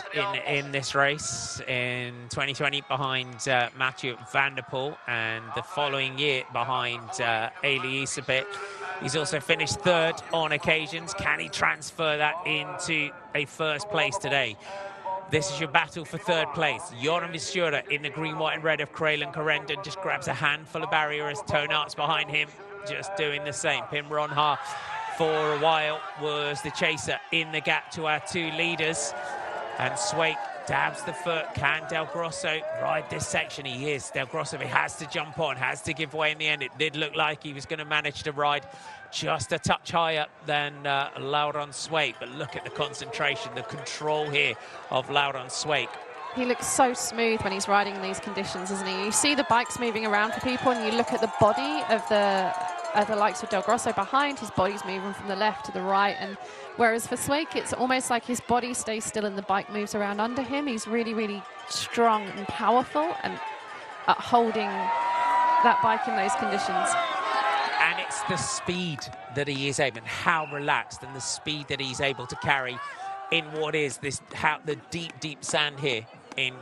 S1: in this race in 2020 behind Mathieu van der Poel, and the following year behind Elias a bit. He's also finished third on occasions. Can he transfer that into a first place today? This is your battle for third place. Joran Visura in the green, white and red of Kralin Corendon just grabs a handful of barrier as Tonarts behind him just doing the same. Pim Ronha for a while was the chaser in the gap to our two leaders. And Swake dabs the foot. Can Del Grosso ride this section? He is. Del Grosso, he has to jump on, has to give way in the end. It did look like he was going to manage to ride just a touch higher than Laurent Swake. But look at the concentration, the control here of Laurent Swake.
S2: He looks so smooth when he's riding in these conditions, isn't he? You see the bikes moving around for people, and you look at the body of the likes of Del Grosso behind. His body's moving from the left to the right, and whereas for Swake, it's almost like his body stays still and the bike moves around under him. He's really, really strong and powerful and at holding that bike in those conditions.
S1: And it's the speed that he is able, and how relaxed, and the speed that he's able to carry in what is this, the deep, deep sand here in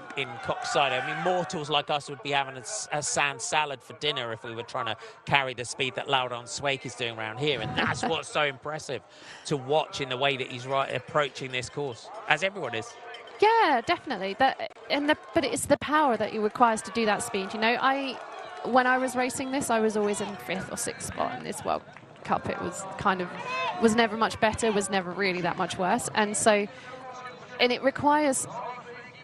S1: Koksijde. I mean, mortals like us would be having a sand salad for dinner if we were trying to carry the speed that Laurent Swake is doing around here. And that's what's so impressive to watch in the way that he's approaching this course, as everyone is.
S2: Yeah, definitely. But it's the power that he requires to do that speed. You know, when I was racing this, I was always in 5th or 6th spot in this World Cup. It was never much better, was never really that much worse. And it requires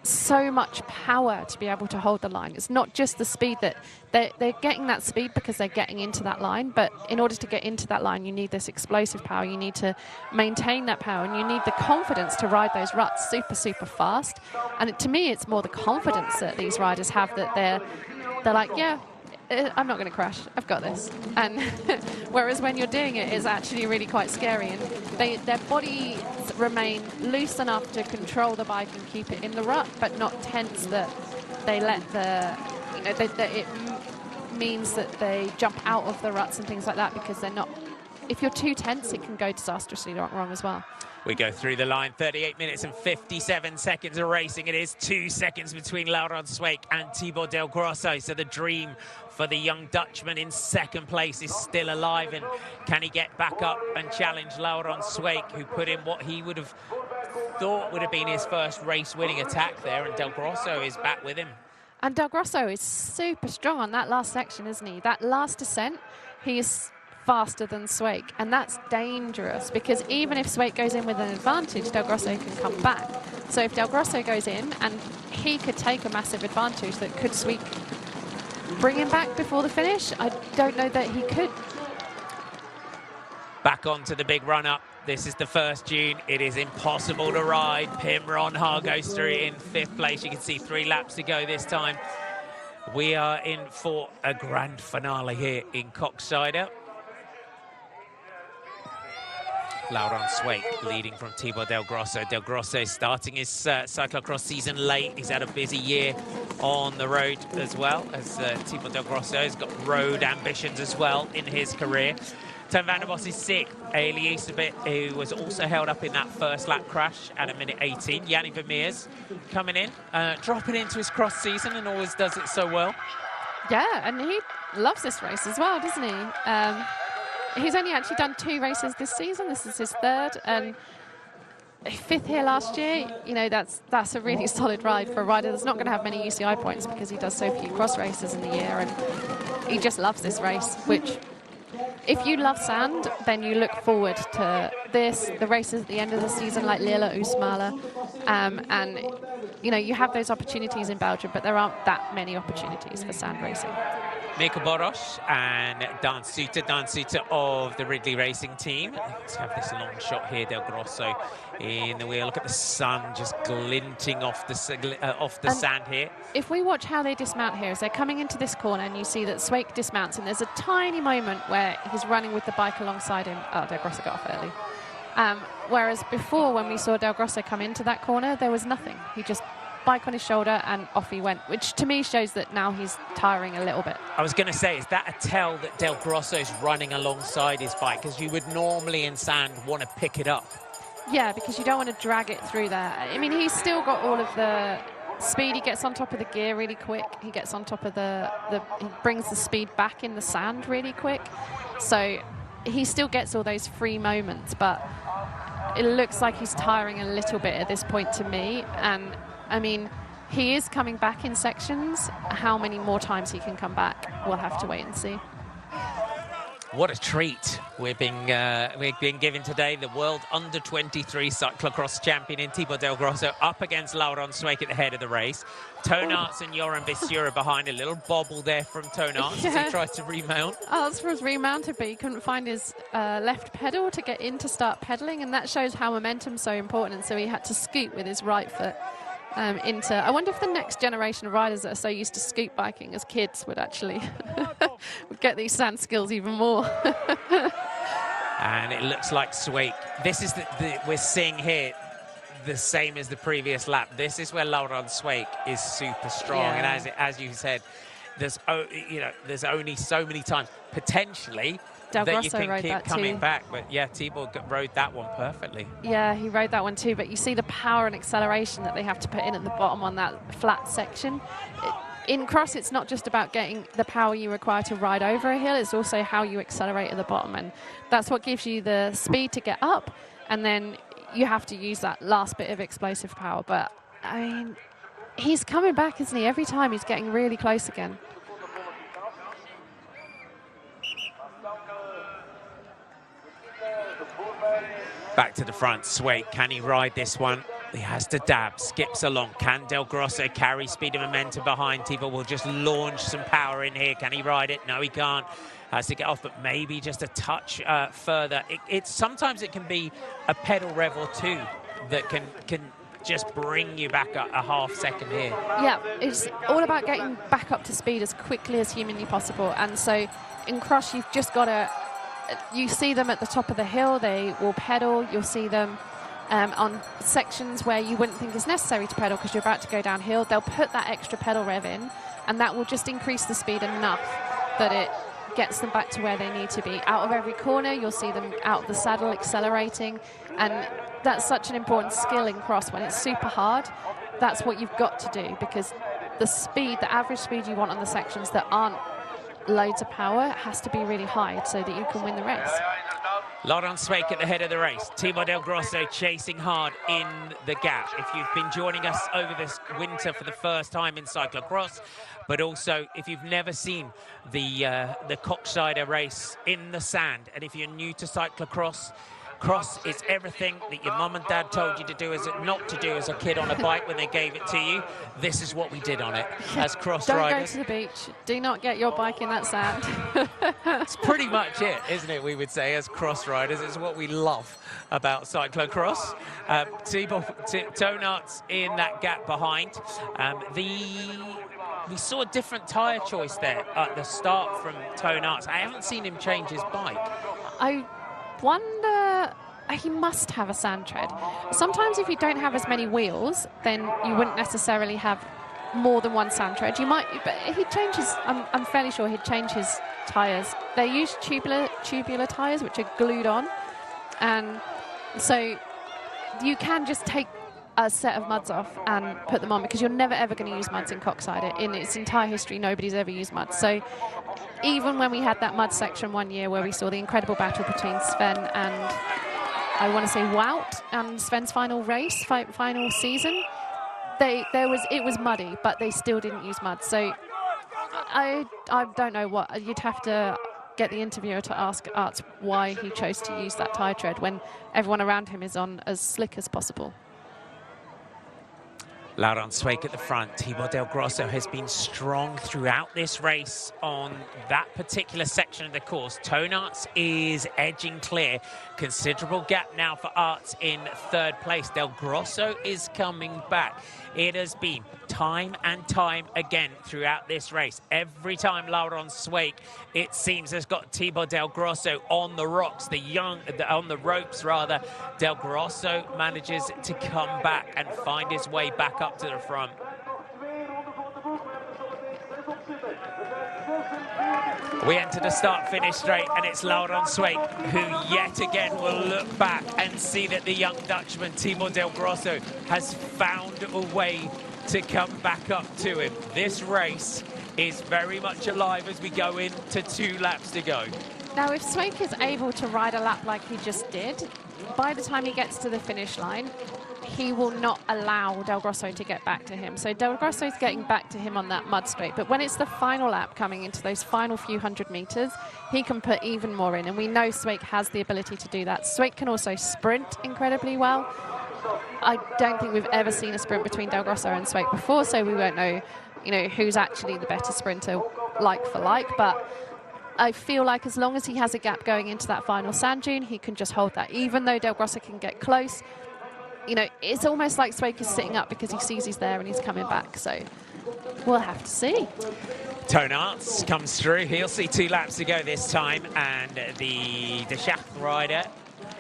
S2: so much power to be able to hold the line. It's not just the speed that they're getting that speed because they're getting into that line, but in order to get into that line, you need this explosive power. You need to maintain that power, and you need the confidence to ride those ruts super, super fast. And to me, it's more the confidence that these riders have, that they're like, yeah, I'm not going to crash. I've got this. And whereas when you're doing it, it's actually really quite scary. And their bodies remain loose enough to control the bike and keep it in the rut, but not tense that they let it means that they jump out of the ruts and things like that, because they're not. If you're too tense, it can go disastrously wrong as well.
S1: We go through the line, 38 minutes and 57 seconds of racing. It is 2 seconds between Laurent Swake and Thibaut Del Grosso. So the dream for the young Dutchman in second place is still alive. And can he get back up and challenge Laurent Swake, who put in what he would have thought would have been his first race-winning attack there? And Del Grosso is back with him.
S2: And Del Grosso is super strong on that last section, isn't he? That last descent, he is faster than Swake, and that's dangerous, because even if Swake goes in with an advantage, Del Grosso can come back. So if Del Grosso goes in, and he could take a massive advantage that could bring him back before the finish, I don't know that he could.
S1: Back onto the big run-up. This is the 1st June. It is impossible to ride. Pim Ronha goes through in 5th place. You can see 3 laps to go this time. We are in for a grand finale here in Koksijde. Laurent Swake leading from Thibaut Del Grosso. Del Grosso starting his cyclocross season late. He's had a busy year on the road as well, as Thibaut Del Grosso has got road ambitions as well in his career. Tom van der Bos is 6th. Ailey Easterbit, who was also held up in that first lap crash at a minute 18. Yanni Vermeers coming in, dropping into his cross season, and always does it so well.
S2: Yeah, and he loves this race as well, doesn't he? He's only actually done 2 races this season. This is his 3rd, and 5th here last year. You know, that's a really solid ride for a rider that's not going to have many UCI points, because he does so few cross races in the year, and he just loves this race, which, if you love sand, then you look forward to this, the races at the end of the season like Lille, Oostmalle, and you know, you have those opportunities in Belgium, but there aren't that many opportunities for sand racing.
S1: Mikkel Boros and Dan Suter of the Ridley Racing team. Let's have this long shot here. Del Grosso in the wheel. Look at the sun just glinting off the sand here. If
S2: we watch how they dismount here, as they're coming into this corner, and you see that Swake dismounts, and there's a tiny moment where he's running with the bike alongside him. Oh, Del Grosso got off early. Whereas before, when we saw Del Grosso come into that corner, there was nothing. He just bike on his shoulder and off he went, which to me shows that now he's tiring a little bit.
S1: I was going to say, is that a tell that Del Grosso's running alongside his bike? Because you would normally in sand want to pick it up.
S2: Yeah, because you don't want to drag it through there. I mean, he's still got all of the speed. He gets on top of the gear really quick. He gets on top of he brings the speed back in the sand really quick. So he still gets all those free moments, but it looks like he's tiring a little bit at this point to me. And I mean, he is coming back in sections. How many more times he can come back, we'll have to wait and see.
S1: What a treat we've been given today. The world under-23 cyclocross champion in Thibaut Del Grosso up against Laurent Sweeck at the head of the race. Tonarts and Joran Bissura behind. A little bobble there from Tonarts as he tried to remount.
S2: Tonarts was remounted, but he couldn't find his left pedal to get in to start pedaling, and that shows how momentum's so important. And so he had to scoot with his right foot into. I wonder if the next generation of riders that are so used to scoot biking as kids would actually would get these sand skills even more.
S1: And it looks like Sweeck. This is we're seeing here the same as the previous lap. This is where Laurent Sweeck is super strong, and as you said, there's only so many times potentially
S2: Del
S1: that you
S2: Grosso
S1: can
S2: rode
S1: keep
S2: that
S1: coming
S2: too.
S1: back. But yeah, Thibaut rode that one perfectly.
S2: Yeah, he rode that one too, but you see the power and acceleration that they have to put in at the bottom on that flat section. In cross, it's not just about getting the power you require to ride over a hill, it's also how you accelerate at the bottom, and that's what gives you the speed to get up, and then you have to use that last bit of explosive power. But, I mean, he's coming back, isn't he? Every time he's getting really close again.
S1: Back to the front, Sweeck, can he ride this one? He has to dab, skips along. Can Del Grosso carry speed and momentum behind? Thibaut will just launch some power in here. Can he ride it? No, he can't. Has to get off, but maybe just a touch further. Sometimes it can be a pedal rev or two that can just bring you back a half second here.
S2: Yeah, it's all about getting back up to speed as quickly as humanly possible. And so in cross, you've just got to... You see them at the top of the hill, they will pedal. You'll see them on sections where you wouldn't think it's necessary to pedal because you're about to go downhill. They'll put that extra pedal rev in, and that will just increase the speed enough that it gets them back to where they need to be. Out of every corner, you'll see them out of the saddle accelerating, and that's such an important skill in cross. When it's super hard, that's what you've got to do, because the speed, the average speed you want on the sections that aren't loads of power, has to be really high so that you can win the race.
S1: Laurent Sweeck at the head of the race. Thibaut Del Grosso chasing hard in the gap. If you've been joining us over this winter for the first time in cyclocross, but also if you've never seen the Koksijde race in the sand, and if you're new to cyclocross, cross is everything that your mum and dad told you to do not to do as a kid on a bike when they gave it to you. This is what we did on it as cross riders.
S2: Don't go to the beach. Do not get your bike in that sand.
S1: It's pretty much it, isn't it, we would say, as cross riders. It's what we love about cyclocross. Tonarts in that gap behind. We saw a different tyre choice there at the start from Tonarts. I haven't seen him change his bike.
S2: I wonder, he must have a sand tread. Sometimes if you don't have as many wheels, then you wouldn't necessarily have more than one sand tread. You might, but he'd change his, I'm fairly sure he'd change his tyres. They use tubular tyres, which are glued on. And so you can just take a set of muds off and put them on, because you're never ever going to use muds in Koksijde. In its entire history, nobody's ever used muds. So even when we had that mud section one year where we saw the incredible battle between Sven and, I want to say, Wout, and Sven's final race, final season, it was muddy, but they still didn't use mud. So I don't know what, you'd have to get the interviewer to ask Arts why he chose to use that tyre tread when everyone around him is on as slick as possible.
S1: Laurent Sweeck at the front. Thibaut Del Grosso has been strong throughout this race on that particular section of the course. Tonarts is edging clear. Considerable gap now for Arts in third place. Del Grosso is coming back. It has been time and time again throughout this race. Every time Laurent Sweeck, it seems, has got Thibaut Del Grosso on the rocks, on the ropes rather. Del Grosso manages to come back and find his way back up to the front. We enter the start-finish straight, and it's Laurent Sweeck who yet again will look back and see that the young Dutchman, Thibaut Del Grosso, has found a way to come back up to him. This race is very much alive as we go into 2 laps to go.
S2: Now, if Sweeck is able to ride a lap like he just did, by the time he gets to the finish line, he will not allow Del Grosso to get back to him. So Del Grosso's getting back to him on that mud straight. But when it's the final lap coming into those final few hundred meters, he can put even more in. And we know Sweeck has the ability to do that. Sweeck can also sprint incredibly well. I don't think we've ever seen a sprint between Del Grosso and Sweeck before, so we won't know, who's actually the better sprinter like for like. But I feel like as long as he has a gap going into that final sand dune, he can just hold that. Even though Del Grosso can get close, it's almost like Sweeck is sitting up because he sees he's there and he's coming back. So we'll have to see.
S1: Tonarts comes through. He'll see 2 laps to go this time. And the Schacht rider,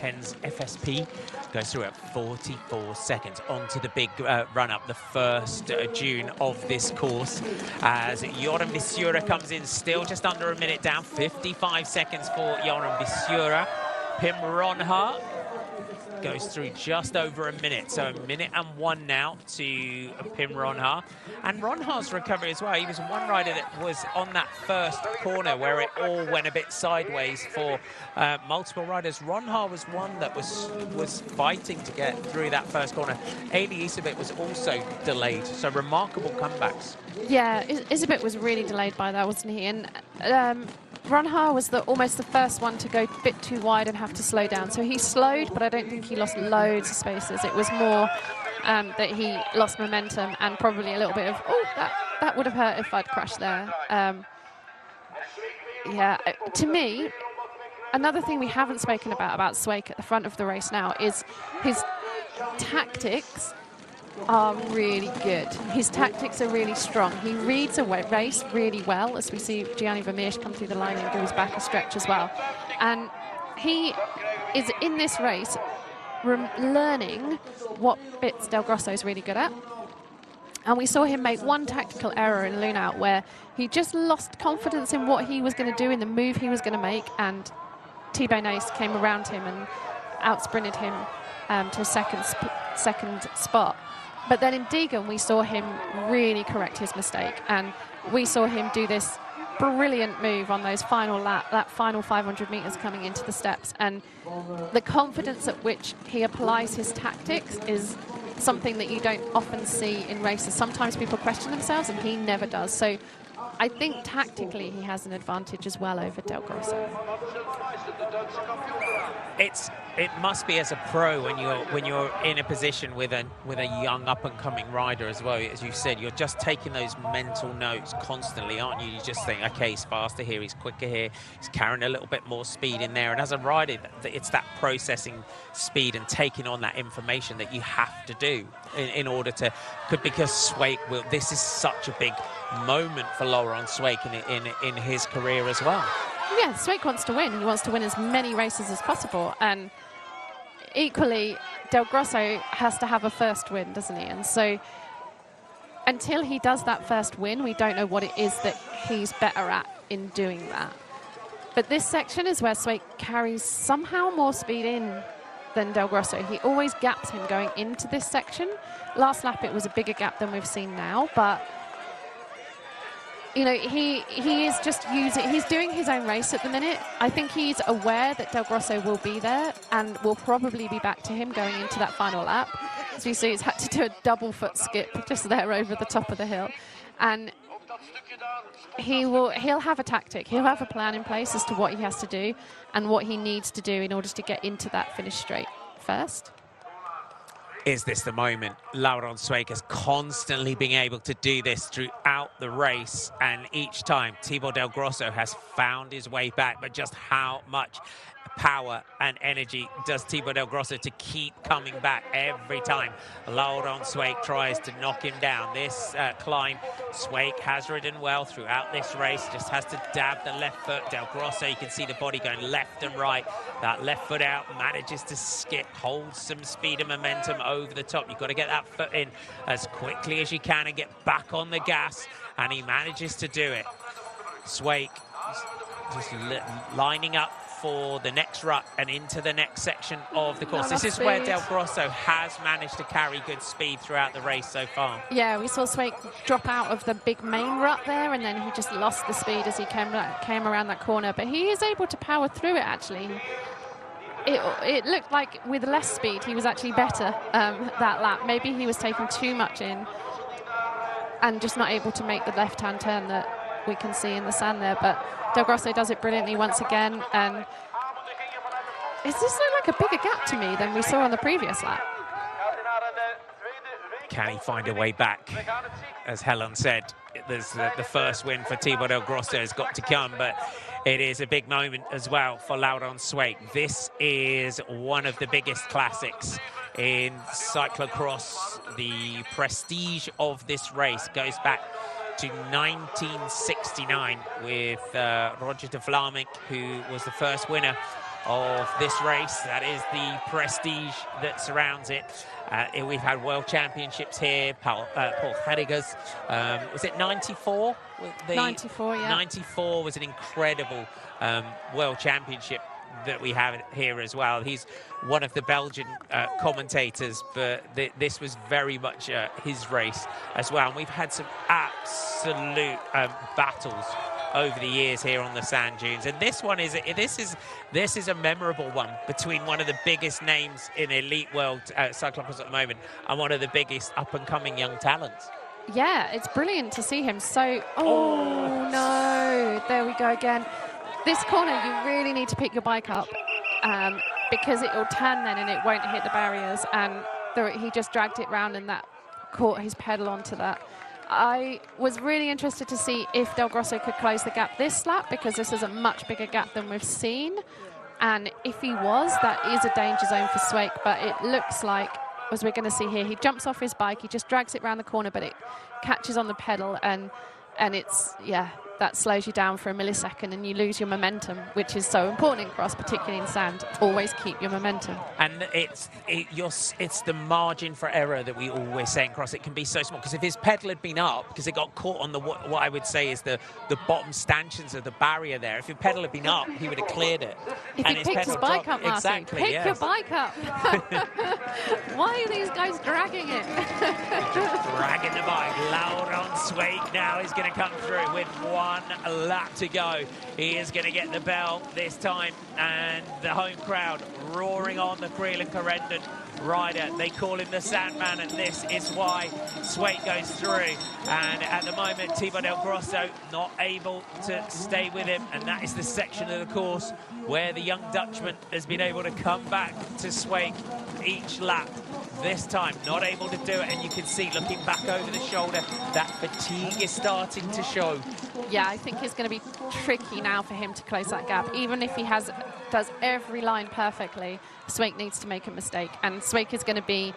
S1: Hens FSP, goes through at 44 seconds onto the big run-up, the first dune of this course, as Joran Visura comes in still just under a minute down, 55 seconds for Joran Visura. Pim Ronhaar goes through just over a minute, so a minute and 1 now to Pim Ronhaar. And Ronhaar's recovery as well. He was one rider that was on that first corner where it all went a bit sideways for multiple riders. Ronhaar was one that was fighting to get through that first corner. Ailey Isabet was also delayed, so remarkable comebacks.
S2: Yeah, Isabet was really delayed by that, wasn't he? And Ronhaar was almost the first one to go a bit too wide and have to slow down. So he slowed, but I don't think he lost loads of spaces. It was more that he lost momentum and probably a little bit of, that would have hurt if I'd crashed there. Yeah, to me, another thing we haven't spoken about Sweeck at the front of the race now is his tactics are really good. His tactics are really strong. He reads a race really well, as we see Gianni Vermeersch come through the line and goes back a stretch as well. And he is in this race learning what bits Del Grosso is really good at. And we saw him make one tactical error in Lunaut where he just lost confidence in what he was going to do, in the move he was going to make, and Thibaut Nace came around him and out-sprinted him to a second spot. But then in Degen, we saw him really correct his mistake, and we saw him do this brilliant move on those final lap, that final 500 meters coming into the steps. And the confidence at which he applies his tactics is something that you don't often see in races. Sometimes people question themselves, and he never does. So I think tactically he has an advantage as well over Del Grosso.
S1: It must be as a pro when you're in a position with a young up and coming rider as well. As you said, you're just taking those mental notes constantly, aren't you? You just think, okay, he's faster here, he's quicker here, he's carrying a little bit more speed in there. And as a rider, it's that processing speed and taking on that information that you have to do in order to, because Sweeck will. This is such a big moment for Laurent Sweeck in his career as well.
S2: Yeah, Sweeck wants to win. He wants to win as many races as possible. And equally, Del Grosso has to have a first win, doesn't he? And so until he does that first win, we don't know what it is that he's better at in doing that. But this section is where Sweeck carries somehow more speed in than Del Grosso. He always gaps him going into this section. Last lap, it was a bigger gap than we've seen now, but he is just he's doing his own race at the minute. I think he's aware that Del Grosso will be there and will probably be back to him going into that final lap. As we see, he's had to do a double foot skip just there over the top of the hill. And he'll have a tactic. He'll have a plan in place as to what he has to do and what he needs to do in order to get into that finish straight first.
S1: Is this the moment? Laurent Sweeck has constantly been able to do this throughout the race, and each time Thibaut Del Grosso has found his way back, but just how much power and energy does Thibaut Del Grosso to keep coming back every time Laurent Sweeck tries to knock him down? This climb, Sweeck has ridden well throughout this race, just has to dab the left foot. Del Grosso, you can see the body going left and right. That left foot out, manages to skip, holds some speed and momentum over the top. You've got to get that foot in as quickly as you can and get back on the gas, and he manages to do it. Sweeck just lining up for the next rut and into the next section of the course. This is where Del Grosso has managed to carry good speed throughout the race so far.
S2: Yeah, we saw Sweeck drop out of the big main rut there, and then he just lost the speed as he came around that corner. But he is able to power through it, actually. it looked like with less speed he was actually better that lap. Maybe he was taking too much in and just not able to make the left-hand turn that we can see in the sand there. But Del Grosso does it brilliantly once again. And is this look like a bigger gap to me than we saw on the previous lap?
S1: Can he find a way back? As Helen said, there's the first win for Thibaut Del Grosso has got to come, but it is a big moment as well for Laurent Sweeck. This is one of the biggest classics in cyclocross. The prestige of this race goes back to 1969 with Roger de Vlaamse, who was the first winner of this race. That is the prestige that surrounds it. We've had world championships here. Paul Hediger's, was it 94?
S2: 94, yeah.
S1: 94 was an incredible world championship that we have here as well. He's one of the Belgian commentators, but this was very much his race as well. And we've had some absolute battles over the years here on the sand dunes, and this is a memorable one between one of the biggest names in elite world cyclocross at the moment and one of the biggest up-and-coming young talents.
S2: Yeah, it's brilliant to see him. So, oh no, there we go again. This corner, you really need to pick your bike up because it will turn then and it won't hit the barriers. And he just dragged it round and that caught his pedal onto that. I was really interested to see if Del Grosso could close the gap this lap, because this is a much bigger gap than we've seen. And if he was, that is a danger zone for Sweeck. But it looks like, as we're going to see here, he jumps off his bike, he just drags it around the corner, but it catches on the pedal, and it's, yeah, that slows you down for a millisecond and you lose your momentum, which is so important in cross, particularly in sand. Always keep your momentum.
S1: And it's the margin for error that we always say in cross. It can be so small, because if his pedal had been up, because it got caught on the what I would say is the bottom stanchions of the barrier there, if his pedal had been up, he would have cleared it.
S2: If he picked his bike up, Martin,
S1: exactly,
S2: pick
S1: yes.
S2: your bike up. Why are these guys dragging it?
S1: Dragging the bike. Laurent Sweeck now is going to come through with one lap to go. He is going to get the bell this time, and the home crowd roaring on the Creel and Corendon rider. They call him the Sandman, and this is why Sweeck goes through. And at the moment, Thibaut Del Grosso not able to stay with him, and that is the section of the course where the young Dutchman has been able to come back to Sweeck each lap. This time, not able to do it, and you can see, looking back over the shoulder, that fatigue is starting to show.
S2: Yeah, I think it's going to be tricky now for him to close that gap. Even if he does every line perfectly, Sweeck needs to make a mistake. And Sweeck is going to be...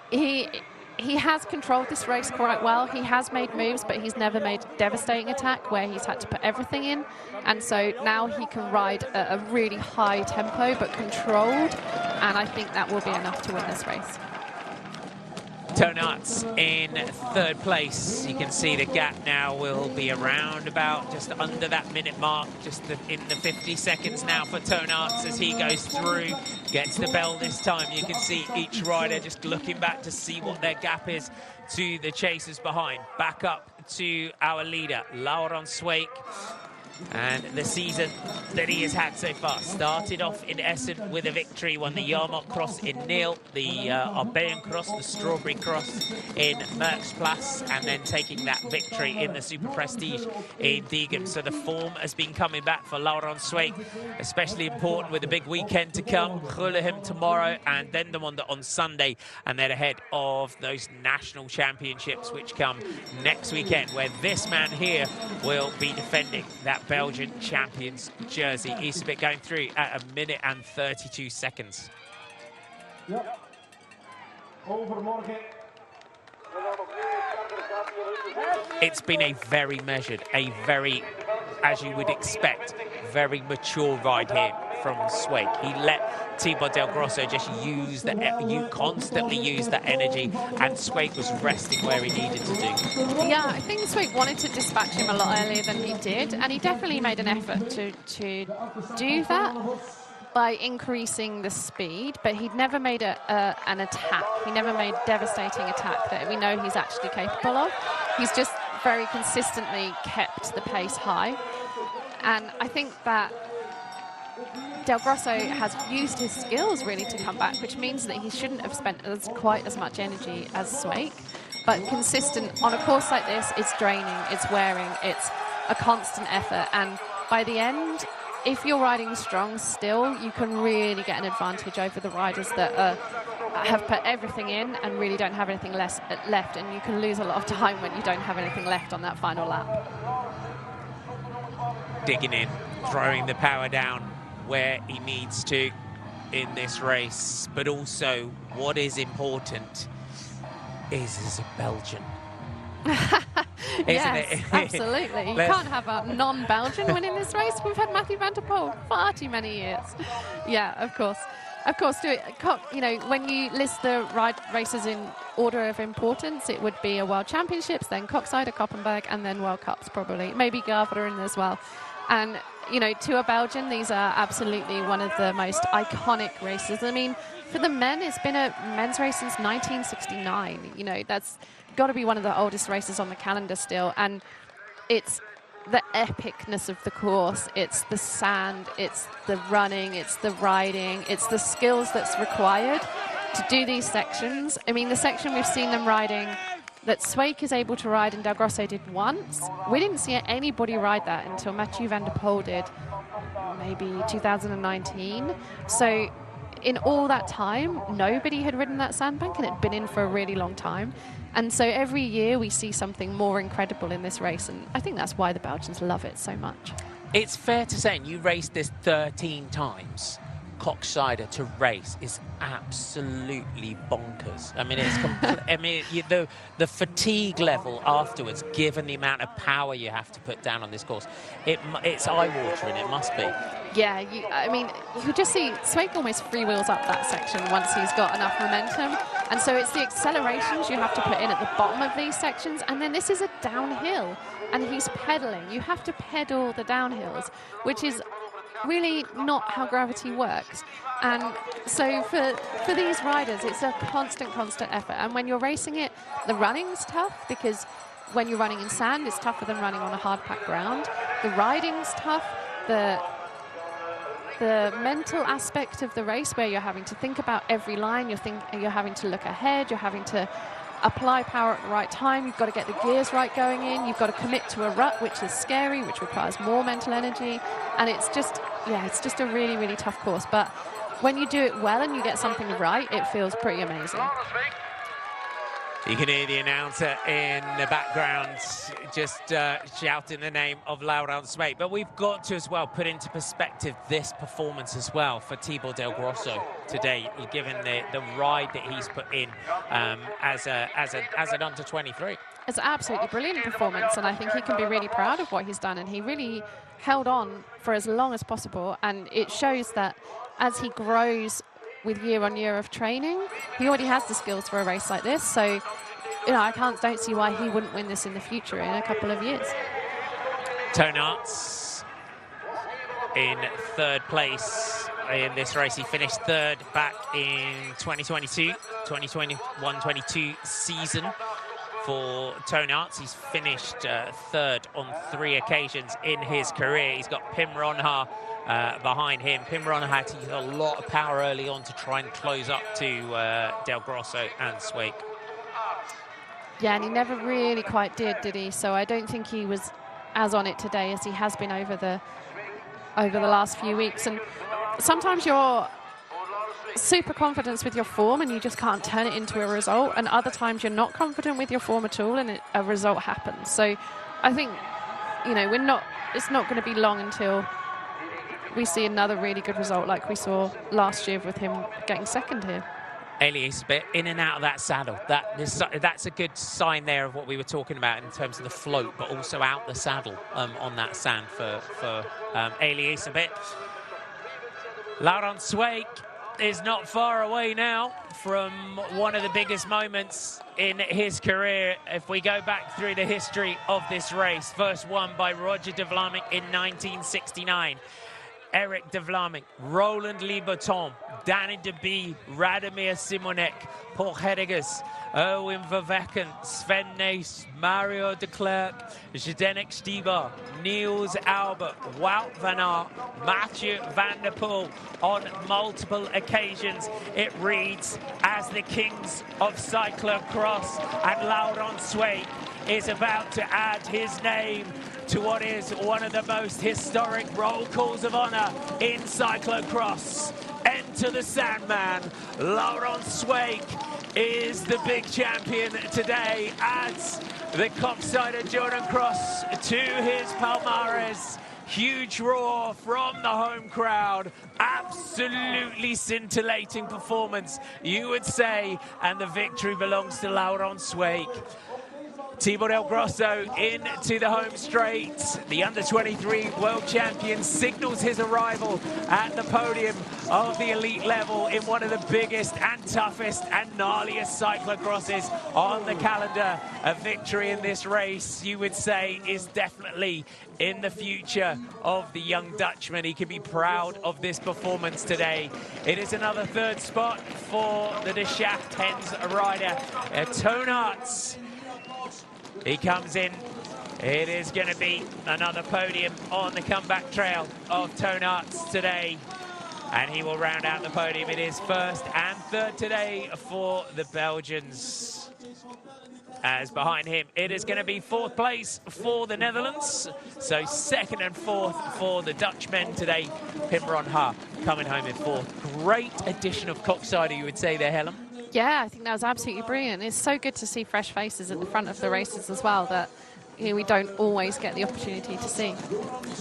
S2: He has controlled this race quite well. He has made moves, but he's never made a devastating attack where he's had to put everything in. And so now he can ride a really high tempo, but controlled. And I think that will be enough to win this race.
S1: Tonarts in third place. You can see the gap now will be around about just under that minute mark, just in the 50 seconds now for Tonarts as he goes through, gets the bell this time. You can see each rider just looking back to see what their gap is to the chasers behind. Back up to our leader, Laurent Sweeck. And the season that he has had so far started off in Essen with a victory, won the Yarmouth Cross in Neel, the Arbeën Cross, the Strawberry Cross in Merckxplas, and then taking that victory in the Super Prestige in Diegem. So the form has been coming back for Laurent Sweeck, especially important with a big weekend to come. Groningen tomorrow, and then the one on Sunday, and then ahead of those national championships which come next weekend, where this man here will be defending that Belgian champions jersey. Easterbit going through at 1 minute and 32 seconds. It's been a very measured, a very, as you would expect, very mature ride here from Sweeck. He let Thibaut Del Grosso just constantly use that energy, and Sweeck was resting where he needed to do.
S2: Yeah, I think Sweeck wanted to dispatch him a lot earlier than he did, and he definitely made an effort to do that by increasing the speed, but he'd never made an attack. He never made a devastating attack that we know he's actually capable of. He's just very consistently kept the pace high, and I think that Del Grosso has used his skills really to come back, which means that he shouldn't have spent quite as much energy as Swake. But consistent on a course like this, it's draining, it's wearing, it's a constant effort. And by the end, if you're riding strong still, you can really get an advantage over the riders that have put everything in and really don't have anything left. And you can lose a lot of time when you don't have anything left on that final lap.
S1: Digging in, throwing the power down where he needs to in this race. But also, what is important is a Belgian.
S2: Yes, absolutely. You can't have a non-Belgian winning this race. We've had Mathieu van der Poel far too many years. Yeah, of course. Of course, you know, when you list the races in order of importance, it would be a World Championships, then Koksijde, Koppenberg, and then World Cups probably. Maybe Gaveren as well. And, you know, to a Belgian, these are absolutely one of the most iconic races. I mean, for the men, it's been a men's race since 1969. You know, that's got to be one of the oldest races on the calendar still. And it's the epicness of the course. It's the sand, it's the running, it's the riding, it's the skills that's required to do these sections. I mean, the section we've seen them riding that Swake is able to ride and Del Grosso did once. We didn't see anybody ride that until Mathieu van der Poel did, maybe 2019. So in all that time, nobody had ridden that sandbank, and it had been in for a really long time. And so every year we see something more incredible in this race, and I think that's why the Belgians love it so much.
S1: It's fair to say, you raced this 13 times. Koksijde to race is absolutely bonkers. I mean, it's I mean, the fatigue level afterwards, given the amount of power you have to put down on this course, it's eye-watering. It must be.
S2: Yeah, I mean, you just see Swake almost freewheels up that section once he's got enough momentum, and so it's the accelerations you have to put in at the bottom of these sections, and then this is a downhill, and he's pedaling. You have to pedal the downhills, which is really not how gravity works. And so for these riders, it's a constant effort. And when you're racing it, the running's tough, because when you're running in sand, it's tougher than running on a hard packed ground. The riding's tough. The mental aspect of the race, where you're having to think about every line, you're having to look ahead, you're having to apply power at the right time, you've got to get the gears right going in, you've got to commit to a rut, which is scary, which requires more mental energy, and it's just a really, really tough course. But when you do it well and you get something right, it feels pretty amazing.
S1: You can hear the announcer in the background just shouting the name of Laurent Swake. But we've got to as well put into perspective this performance as well for Thibaut Del Grosso today, given the ride that he's put in as an under 23.
S2: It's an absolutely brilliant performance, and I think he can be really proud of what he's done, and he really held on for as long as possible, and it shows that as he grows with year on year of training, he already has the skills for a race like this. So, you know, I don't see why he wouldn't win this in the future in a couple of years.
S1: Toon Aerts in third place in this race. He finished third back in 2021-22 season for Toon Aerts. He's finished third on 3 occasions in his career. He's got Pim Ronhaar behind him. Pim Ronhaar had to use a lot of power early on to try and close up to Del Grosso and Swake.
S2: Yeah, and he never really quite did he? So I don't think he was as on it today as he has been over the last few weeks. And sometimes you're super confident with your form and you just can't turn it into a result, and other times you're not confident with your form at all and a result happens. So I think, you know, it's not going to be long until we see another really good result like we saw last year with him getting second here.
S1: Elias a bit in and out of that saddle. That's a good sign there of what we were talking about in terms of the float, but also out the saddle on that sand for Elias a bit. Laurent Swake is not far away now from one of the biggest moments in his career. If we go back through the history of this race, first won by Roger de Vlaeminck in 1969. Eric de Vlaeminck, Roland Liboton, Danny de Bie, Radomir Simonek, Paul Hedegas, Erwin Vervecken, Sven Nys, Mario de Klerk, Zdenek Stibar, Niels Albert, Wout van Aert, Mathieu van der Poel on multiple occasions. It reads as the kings of cyclocross, and Laurent Sweeck is about to add his name to what is one of the most historic roll calls of honor in cyclocross. Enter the Sandman. Laurent Sweeck is the big champion today, adds the Koksijde Duinencross to his palmares. Huge roar from the home crowd. Absolutely scintillating performance, you would say, and the victory belongs to Laurent Sweeck. Thibaut Del Grosso into the home straight. The under-23 world champion signals his arrival at the podium of the elite level in one of the biggest and toughest and gnarliest cyclocrosses on the calendar. A victory in this race, you would say, is definitely in the future of the young Dutchman. He can be proud of this performance today. It is another third spot for the De Schacht Hens rider, Toon Aerts. He comes in. It is going to be another podium on the comeback trail of Toon Aerts today. And he will round out the podium. It is first and third today for the Belgians. As behind him, it is going to be fourth place for the Netherlands. So second and fourth for the Dutchmen today. Pim Ronha coming home in fourth. Great addition of Koksijde, you would say there, Helen.
S2: Yeah, I think that was absolutely brilliant. It's so good to see fresh faces at the front of the races as well that we don't always get the opportunity to see.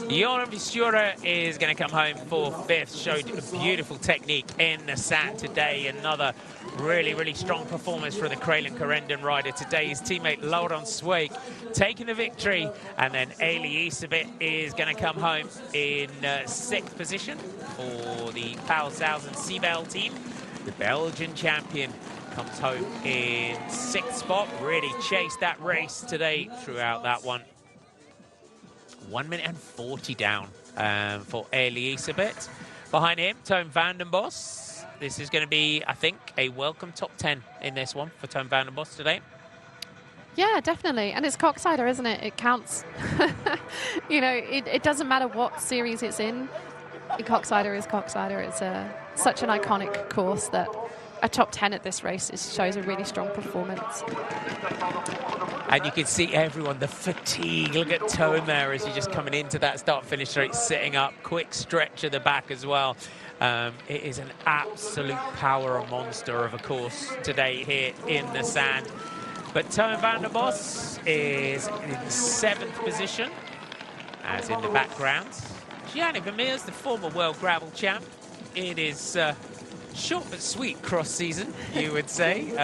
S1: Joran Visura is going to come home for fifth. Showed a beautiful technique in the sand today. Another really, really strong performance for the Kralin Corendon rider today. His teammate Laurent Sweeck taking the victory. And then Ailey Isabit is going to come home in sixth position for the Paalshausen Seabell team. The Belgian champion comes home in sixth spot. Really chased that race today throughout that one. 1 minute and 40 down for Ailey Isabit. Behind him, Toon van den Bos. This is going to be, I think, a welcome top 10 in this one for Toon van den Bos today.
S2: Yeah, definitely. And it's Koksijde, isn't it? It counts. You know, it doesn't matter what series it's in. Koksijde is Koksijde. It's such an iconic course that a top 10 at this race shows a really strong performance.
S1: And you can see everyone, the fatigue. Look at Toon there as he's just coming into that start-finish straight, sitting up. Quick stretch at the back as well. It is an absolute power monster of a course today here in the sand. But Toon van den Bos is in seventh position, as in the background. Gianni Vermeer's the former world gravel champ. It is short but sweet cross season, you would say.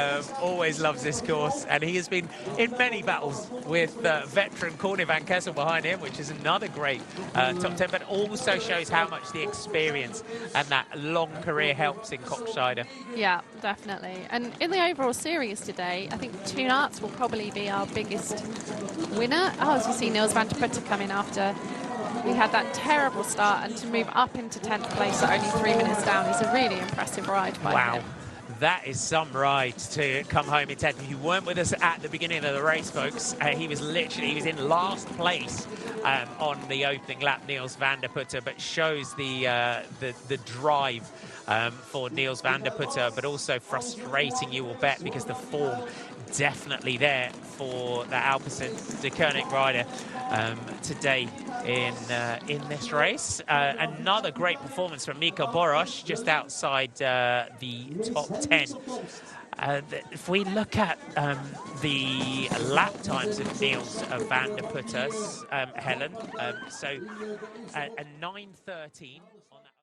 S1: Always loves this course, and he has been in many battles with veteran Corne van Kessel behind him, which is another great top 10, but also shows how much the experience and that long career helps in Koksijde.
S2: Yeah, definitely. And in the overall series today, I think Toon Aerts will probably be our biggest winner. Oh, as you see Niels van der Putten come in after we had that terrible start, and to move up into 10th place at only 3 minutes down is a really impressive ride by him.
S1: Wow, that is some ride to come home in 10th. If you weren't with us at the beginning of the race, folks, he was in last place on the opening lap, Niels van der Putten, but shows the drive for Niels van der Putten, but also frustrating, you will bet, because the form definitely there for the Alpecin de Koning rider today in this race. Another great performance from Mika Boros, just outside the top 10. If we look at the lap times of Niels van der Putten, Helen, so a 9:13.